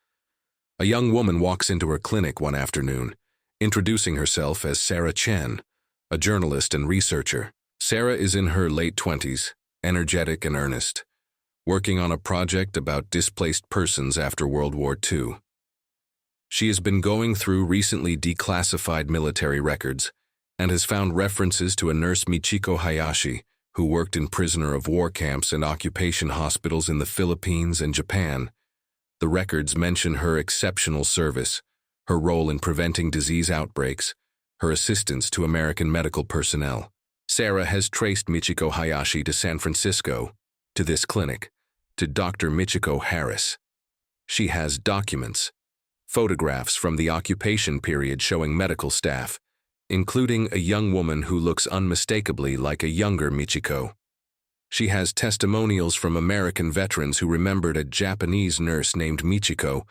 A young woman walks into her clinic one afternoon, introducing herself as Sarah Chen, a journalist and researcher. Sarah is in her late 20s, energetic and earnest, working on a project about displaced persons after World War II. She has been going through recently declassified military records and has found references to a Nurse Michiko Hayashi, who worked in prisoner of war camps and occupation hospitals in the Philippines and Japan. The records mention her exceptional service, her role in preventing disease outbreaks, her assistance to American medical personnel. Sarah has traced Michiko Hayashi to San Francisco, to this clinic, to Dr. Michiko Harris. She has documents, photographs from the occupation period showing medical staff, including a young woman who looks unmistakably like a younger Michiko. She has testimonials from American veterans who remembered a Japanese nurse named Michiko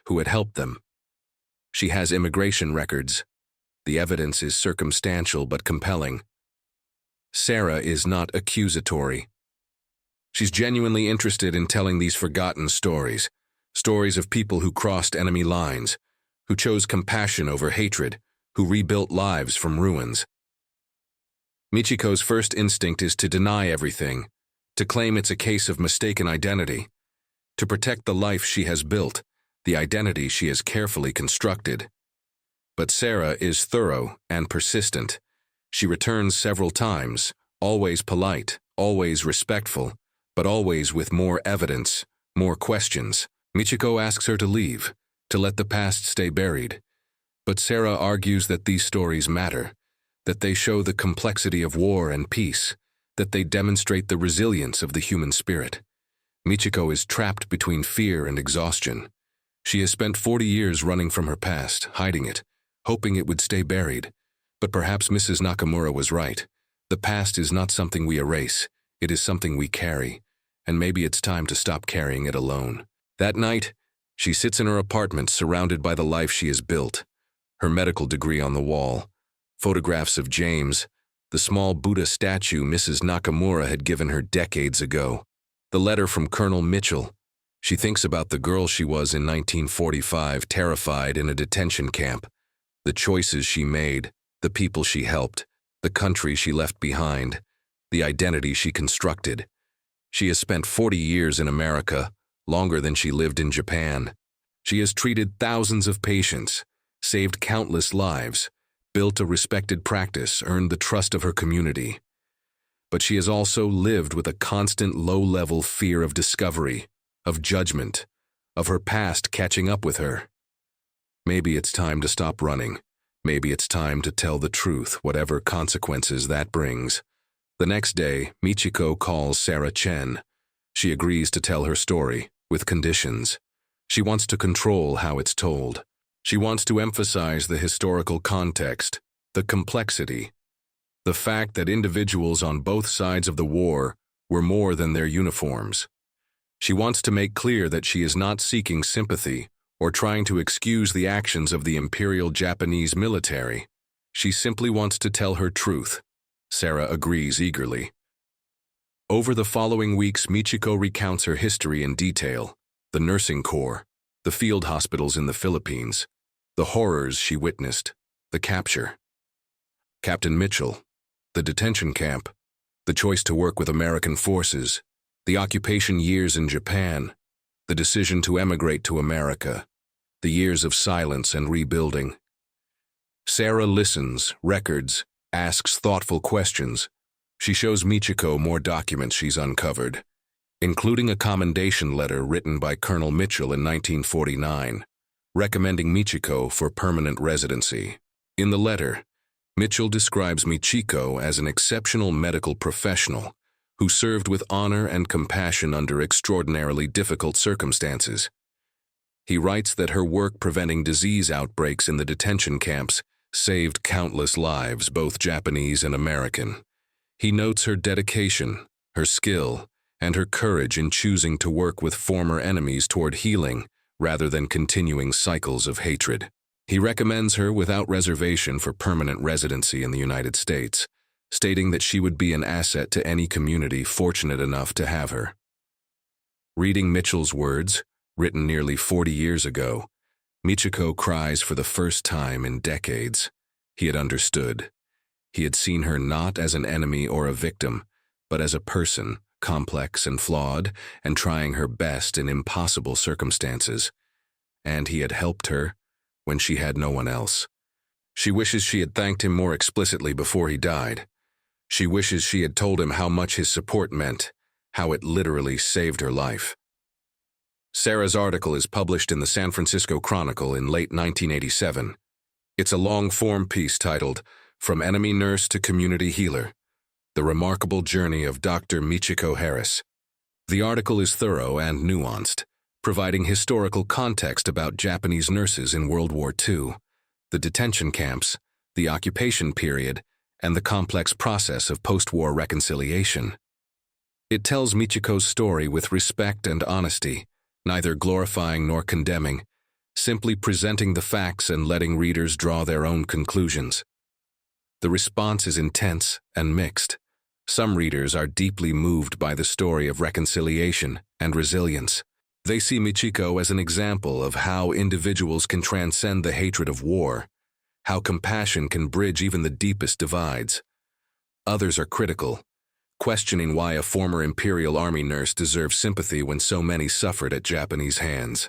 who had helped them. She has immigration records. The evidence is circumstantial but compelling. Sarah is not accusatory. She's genuinely interested in telling these forgotten stories, stories of people who crossed enemy lines, who chose compassion over hatred, who rebuilt lives from ruins. Michiko's first instinct is to deny everything, to claim it's a case of mistaken identity, to protect the life she has built, the identity she has carefully constructed. But Sarah is thorough and persistent. She returns several times, always polite, always respectful, but always with more evidence, more questions. Michiko asks her to leave, to let the past stay buried. But Sarah argues that these stories matter, that they show the complexity of war and peace, that they demonstrate the resilience of the human spirit. Michiko is trapped between fear and exhaustion. She has spent 40 years running from her past, hiding it, hoping it would stay buried. But perhaps Mrs. Nakamura was right. The past is not something we erase, it is something we carry, and maybe it's time to stop carrying it alone. That night, she sits in her apartment surrounded by the life she has built. Her medical degree on the wall, photographs of James, the small Buddha statue Mrs. Nakamura had given her decades ago, the letter from Colonel Mitchell. She thinks about the girl she was in 1945, terrified in a detention camp, the choices she made, the people she helped, the country she left behind, the identity she constructed. She has spent 40 years in America, longer than she lived in Japan. She has treated thousands of patients, saved countless lives, built a respected practice, earned the trust of her community. But she has also lived with a constant low-level fear of discovery, of judgment, of her past catching up with her. Maybe it's time to stop running. Maybe it's time to tell the truth, whatever consequences that brings. The next day, Michiko calls Sarah Chen. She agrees to tell her story, with conditions. She wants to control how it's told. She wants to emphasize the historical context, the complexity, the fact that individuals on both sides of the war were more than their uniforms. She wants to make clear that she is not seeking sympathy or trying to excuse the actions of the Imperial Japanese military. She simply wants to tell her truth. Sarah agrees eagerly. Over the following weeks, Michiko recounts her history in detail, the nursing corps, the field hospitals in the Philippines, the horrors she witnessed, the capture, Captain Mitchell, the detention camp, the choice to work with American forces, the occupation years in Japan, the decision to emigrate to America, the years of silence and rebuilding. Sarah listens, records, asks thoughtful questions. She shows Michiko more documents she's uncovered, including a commendation letter written by Colonel Mitchell in 1949, recommending Michiko for permanent residency. In the letter, Mitchell describes Michiko as an exceptional medical professional who served with honor and compassion under extraordinarily difficult circumstances. He writes that her work preventing disease outbreaks in the detention camps saved countless lives, both Japanese and American. He notes her dedication, her skill, and her courage in choosing to work with former enemies toward healing rather than continuing cycles of hatred. He recommends her without reservation for permanent residency in the United States, stating that she would be an asset to any community fortunate enough to have her. Reading Mitchell's words, written nearly 40 years ago, Michiko cries for the first time in decades. He had understood. He had seen her not as an enemy or a victim, but as a person, complex and flawed, and trying her best in impossible circumstances. And he had helped her when she had no one else. She wishes she had thanked him more explicitly before he died. She wishes she had told him how much his support meant, how it literally saved her life. Sarah's article is published in the San Francisco Chronicle in late 1987. It's a long-form piece titled, "From Enemy Nurse to Community Healer: The Remarkable Journey of Dr. Michiko Harris." The article is thorough and nuanced, providing historical context about Japanese nurses in World War II, the detention camps, the occupation period, and the complex process of post-war reconciliation. It tells Michiko's story with respect and honesty, neither glorifying nor condemning, simply presenting the facts and letting readers draw their own conclusions. The response is intense and mixed. Some readers are deeply moved by the story of reconciliation and resilience. They see Michiko as an example of how individuals can transcend the hatred of war, how compassion can bridge even the deepest divides. Others are critical, questioning why a former Imperial Army nurse deserves sympathy when so many suffered at Japanese hands.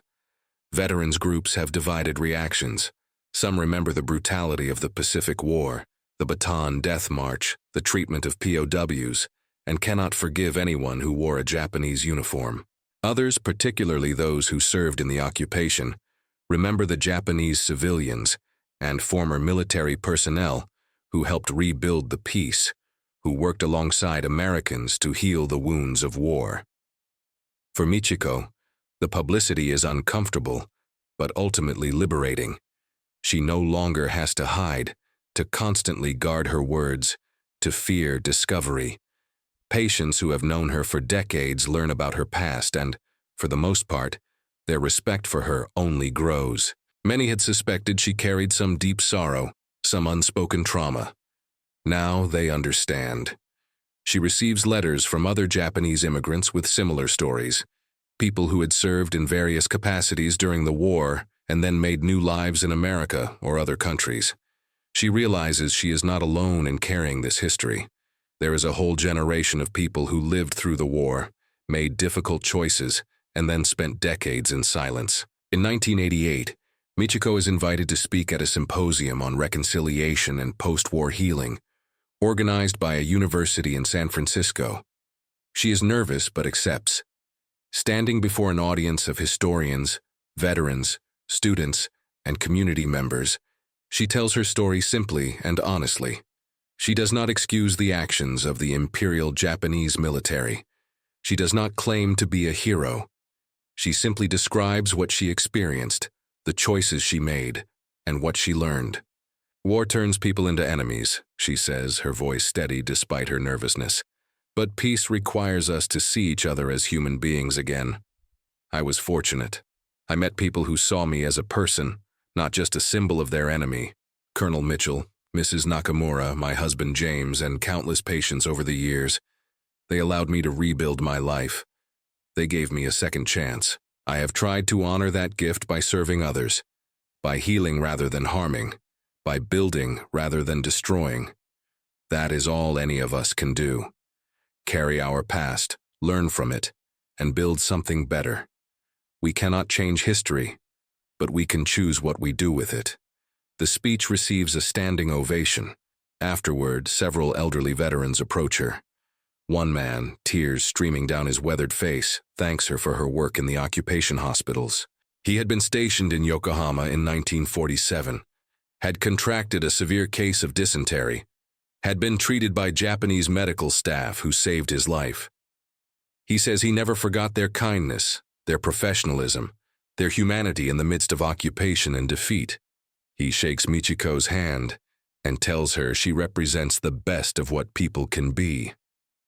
Veterans groups have divided reactions. Some remember the brutality of the Pacific War, the Bataan Death March, the treatment of POWs, and cannot forgive anyone who wore a Japanese uniform. Others, particularly those who served in the occupation, remember the Japanese civilians and former military personnel who helped rebuild the peace, who worked alongside Americans to heal the wounds of war. For Michiko, the publicity is uncomfortable, but ultimately liberating. She no longer has to hide, to constantly guard her words, to fear discovery. Patients who have known her for decades learn about her past and, for the most part, their respect for her only grows. Many had suspected she carried some deep sorrow, some unspoken trauma. Now they understand. She receives letters from other Japanese immigrants with similar stories, people who had served in various capacities during the war and then made new lives in America or other countries. She realizes she is not alone in carrying this history. There is a whole generation of people who lived through the war, made difficult choices, and then spent decades in silence. In 1988, Michiko is invited to speak at a symposium on reconciliation and post-war healing, organized by a university in San Francisco. She is nervous but accepts. Standing before an audience of historians, veterans, students, and community members, she tells her story simply and honestly. She does not excuse the actions of the Imperial Japanese military. She does not claim to be a hero. She simply describes what she experienced, the choices she made, and what she learned. War turns people into enemies, she says, her voice steady despite her nervousness. But peace requires us to see each other as human beings again. I was fortunate. I met people who saw me as a person, not just a symbol of their enemy. Colonel Mitchell, Mrs. Nakamura, my husband James, and countless patients over the years. They allowed me to rebuild my life. They gave me a second chance. I have tried to honor that gift by serving others, by healing rather than harming, by building rather than destroying. That is all any of us can do. Carry our past, learn from it, and build something better. We cannot change history, but we can choose what we do with it. The speech receives a standing ovation. Afterward, several elderly veterans approach her. One man, tears streaming down his weathered face, thanks her for her work in the occupation hospitals. He had been stationed in Yokohama in 1947, had contracted a severe case of dysentery, had been treated by Japanese medical staff who saved his life. He says he never forgot their kindness, their professionalism, their humanity in the midst of occupation and defeat. He shakes Michiko's hand and tells her she represents the best of what people can be.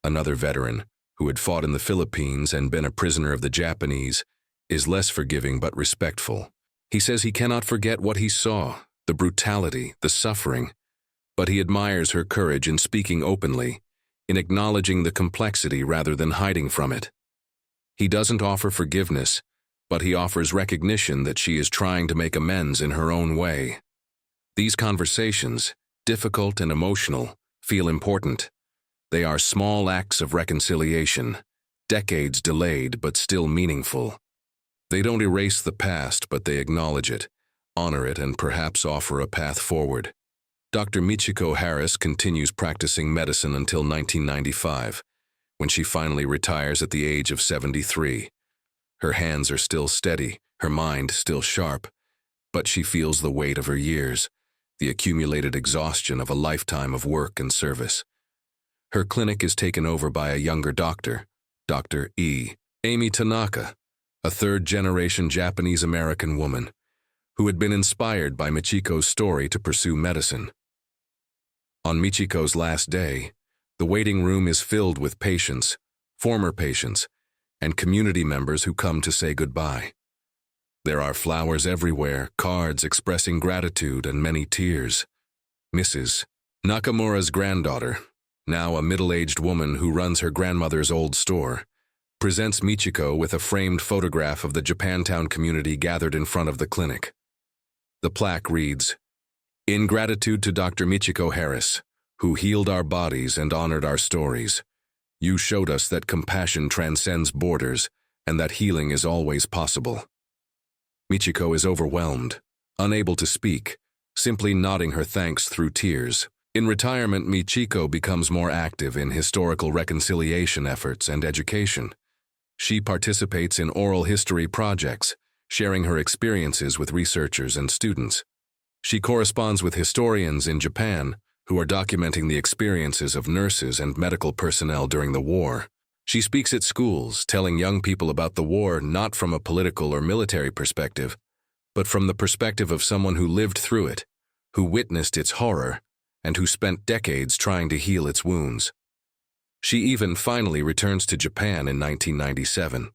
Another veteran, who had fought in the Philippines and been a prisoner of the Japanese, is less forgiving but respectful. He says he cannot forget what he saw, the brutality, the suffering, but he admires her courage in speaking openly, in acknowledging the complexity rather than hiding from it. He doesn't offer forgiveness, but he offers recognition that she is trying to make amends in her own way. These conversations, difficult and emotional, feel important. They are small acts of reconciliation, decades delayed but still meaningful. They don't erase the past, but they acknowledge it, honor it, and perhaps offer a path forward. Dr. Michiko Harris continues practicing medicine until 1995, when she finally retires at the age of 73. Her hands are still steady, her mind still sharp, but she feels the weight of her years, the accumulated exhaustion of a lifetime of work and service. Her clinic is taken over by a younger doctor, Dr. Amy Tanaka, a third-generation Japanese-American woman, who had been inspired by Michiko's story to pursue medicine. On Michiko's last day, the waiting room is filled with patients, former patients, and community members who come to say goodbye. There are flowers everywhere, cards expressing gratitude, and many tears. Mrs. Nakamura's granddaughter, now a middle-aged woman who runs her grandmother's old store, presents Michiko with a framed photograph of the Japantown community gathered in front of the clinic. The plaque reads, "In gratitude to Dr. Michiko Harris, who healed our bodies and honored our stories, you showed us that compassion transcends borders and that healing is always possible." Michiko is overwhelmed, unable to speak, simply nodding her thanks through tears. In retirement, Michiko becomes more active in historical reconciliation efforts and education. She participates in oral history projects, sharing her experiences with researchers and students. She corresponds with historians in Japan who are documenting the experiences of nurses and medical personnel during the war. She speaks at schools, telling young people about the war not from a political or military perspective, but from the perspective of someone who lived through it, who witnessed its horror, and who spent decades trying to heal its wounds. She even finally returns to Japan in 1997,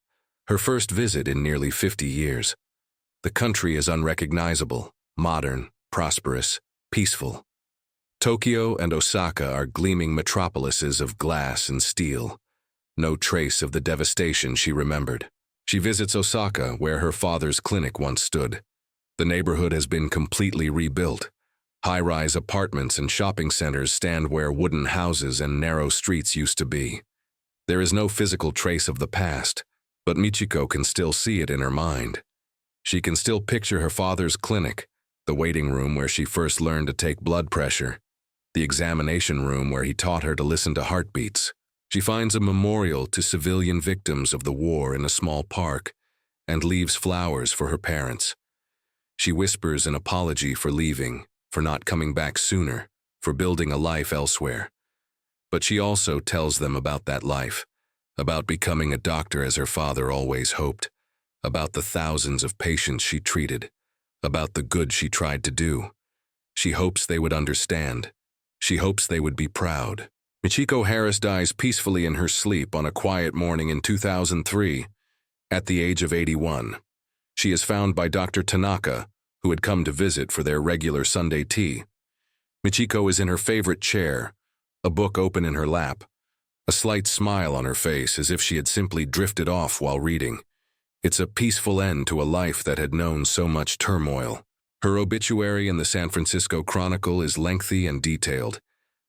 her first visit in nearly 50 years. The country is unrecognizable, modern, prosperous, peaceful. Tokyo and Osaka are gleaming metropolises of glass and steel. No trace of the devastation she remembered. She visits Osaka, where her father's clinic once stood. The neighborhood has been completely rebuilt. High-rise apartments and shopping centers stand where wooden houses and narrow streets used to be. There is no physical trace of the past, but Michiko can still see it in her mind. She can still picture her father's clinic, the waiting room where she first learned to take blood pressure, the examination room where he taught her to listen to heartbeats. She finds a memorial to civilian victims of the war in a small park and leaves flowers for her parents. She whispers an apology for leaving, for not coming back sooner, for building a life elsewhere. But she also tells them about that life, about becoming a doctor as her father always hoped, about the thousands of patients she treated, about the good she tried to do. She hopes they would understand. She hopes they would be proud. Michiko Harris dies peacefully in her sleep on a quiet morning in 2003, at the age of 81. She is found by Dr. Tanaka, who had come to visit for their regular Sunday tea. Michiko is in her favorite chair, a book open in her lap, a slight smile on her face as if she had simply drifted off while reading. It's a peaceful end to a life that had known so much turmoil. Her obituary in the San Francisco Chronicle is lengthy and detailed,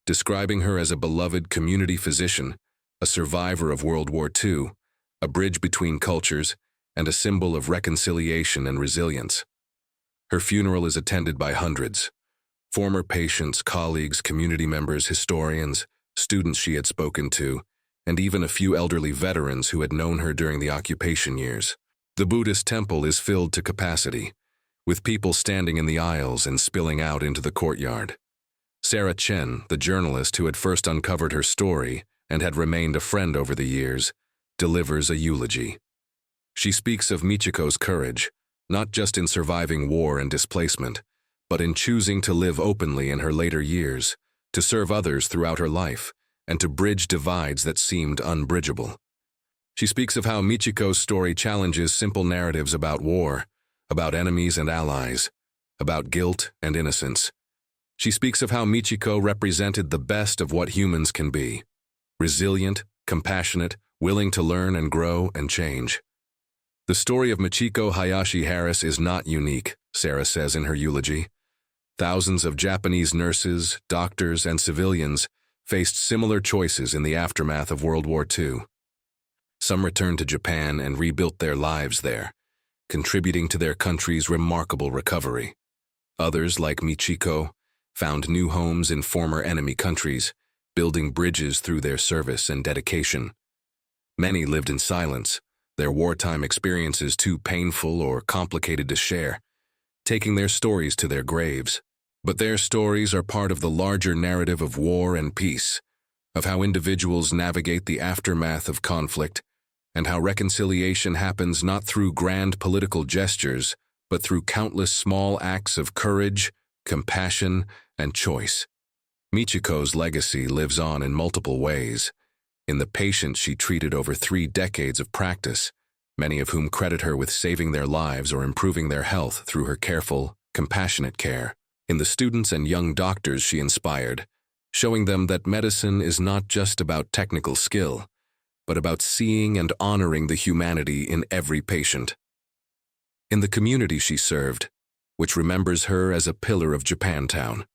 describing her as a beloved community physician, a survivor of World War II, a bridge between cultures, and a symbol of reconciliation and resilience. Her funeral is attended by hundreds. Former patients, colleagues, community members, historians, students she had spoken to, and even a few elderly veterans who had known her during the occupation years. The Buddhist temple is filled to capacity, with people standing in the aisles and spilling out into the courtyard. Sarah Chen, the journalist who had first uncovered her story and had remained a friend over the years, delivers a eulogy. She speaks of Michiko's courage, not just in surviving war and displacement, but in choosing to live openly in her later years, to serve others throughout her life, and to bridge divides that seemed unbridgeable. She speaks of how Michiko's story challenges simple narratives about war, about enemies and allies, about guilt and innocence. She speaks of how Michiko represented the best of what humans can be: resilient, compassionate, willing to learn and grow and change. The story of Michiko Hayashi Harris is not unique, Sarah says in her eulogy. Thousands of Japanese nurses, doctors, and civilians faced similar choices in the aftermath of World War II. Some returned to Japan and rebuilt their lives there, contributing to their country's remarkable recovery. Others, like Michiko, found new homes in former enemy countries, building bridges through their service and dedication. Many lived in silence, their wartime experiences too painful or complicated to share, taking their stories to their graves. But their stories are part of the larger narrative of war and peace, of how individuals navigate the aftermath of conflict, and how reconciliation happens not through grand political gestures, but through countless small acts of courage, compassion, and choice. Michiko's legacy lives on in multiple ways. In the patients she treated over 3 decades of practice, many of whom credit her with saving their lives or improving their health through her careful, compassionate care. In the students and young doctors she inspired, showing them that medicine is not just about technical skill, but about seeing and honoring the humanity in every patient. In the community she served, which remembers her as a pillar of Japantown,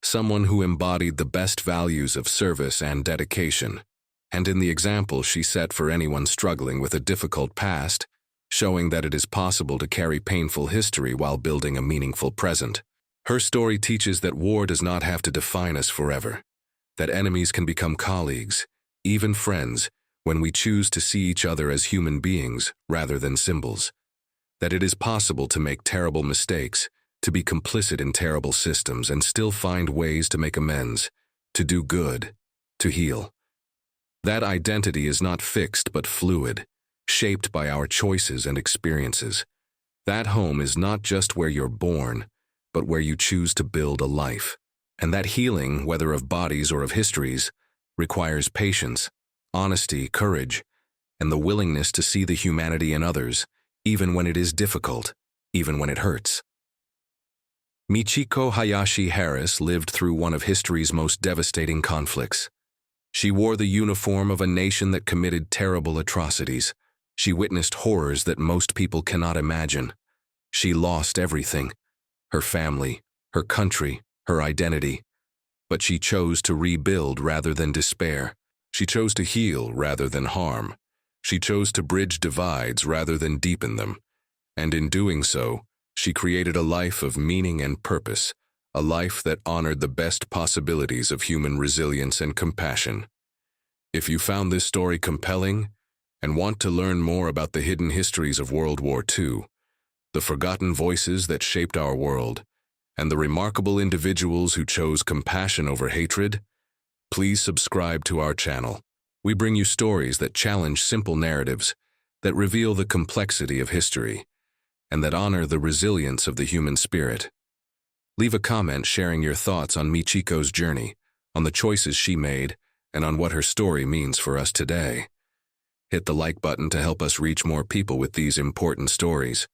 someone who embodied the best values of service and dedication, and in the example she set for anyone struggling with a difficult past, showing that it is possible to carry painful history while building a meaningful present. Her story teaches that war does not have to define us forever, that enemies can become colleagues, even friends, when we choose to see each other as human beings rather than symbols, that it is possible to make terrible mistakes, to be complicit in terrible systems and still find ways to make amends, to do good, to heal. That identity is not fixed but fluid, shaped by our choices and experiences. That home is not just where you're born, but where you choose to build a life. And that healing, whether of bodies or of histories, requires patience, honesty, courage, and the willingness to see the humanity in others, even when it is difficult, even when it hurts. Michiko Harris lived through one of history's most devastating conflicts. She wore the uniform of a nation that committed terrible atrocities. She witnessed horrors that most people cannot imagine. She lost everything: her family, her country, her identity. But she chose to rebuild rather than despair. She chose to heal rather than harm. She chose to bridge divides rather than deepen them. And in doing so, she created a life of meaning and purpose, a life that honored the best possibilities of human resilience and compassion. If you found this story compelling and want to learn more about the hidden histories of World War II, the forgotten voices that shaped our world, and the remarkable individuals who chose compassion over hatred, please subscribe to our channel. We bring you stories that challenge simple narratives, that reveal the complexity of history, and that honor the resilience of the human spirit. Leave a comment sharing your thoughts on Michiko's journey, on the choices she made, and on what her story means for us today. Hit the like button to help us reach more people with these important stories.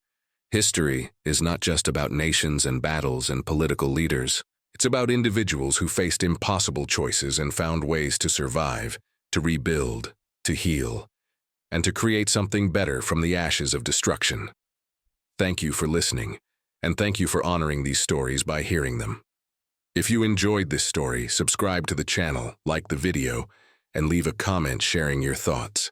History is not just about nations and battles and political leaders. It's about individuals who faced impossible choices and found ways to survive, to rebuild, to heal, and to create something better from the ashes of destruction. Thank you for listening, and thank you for honoring these stories by hearing them. If you enjoyed this story, subscribe to the channel, like the video, and leave a comment sharing your thoughts.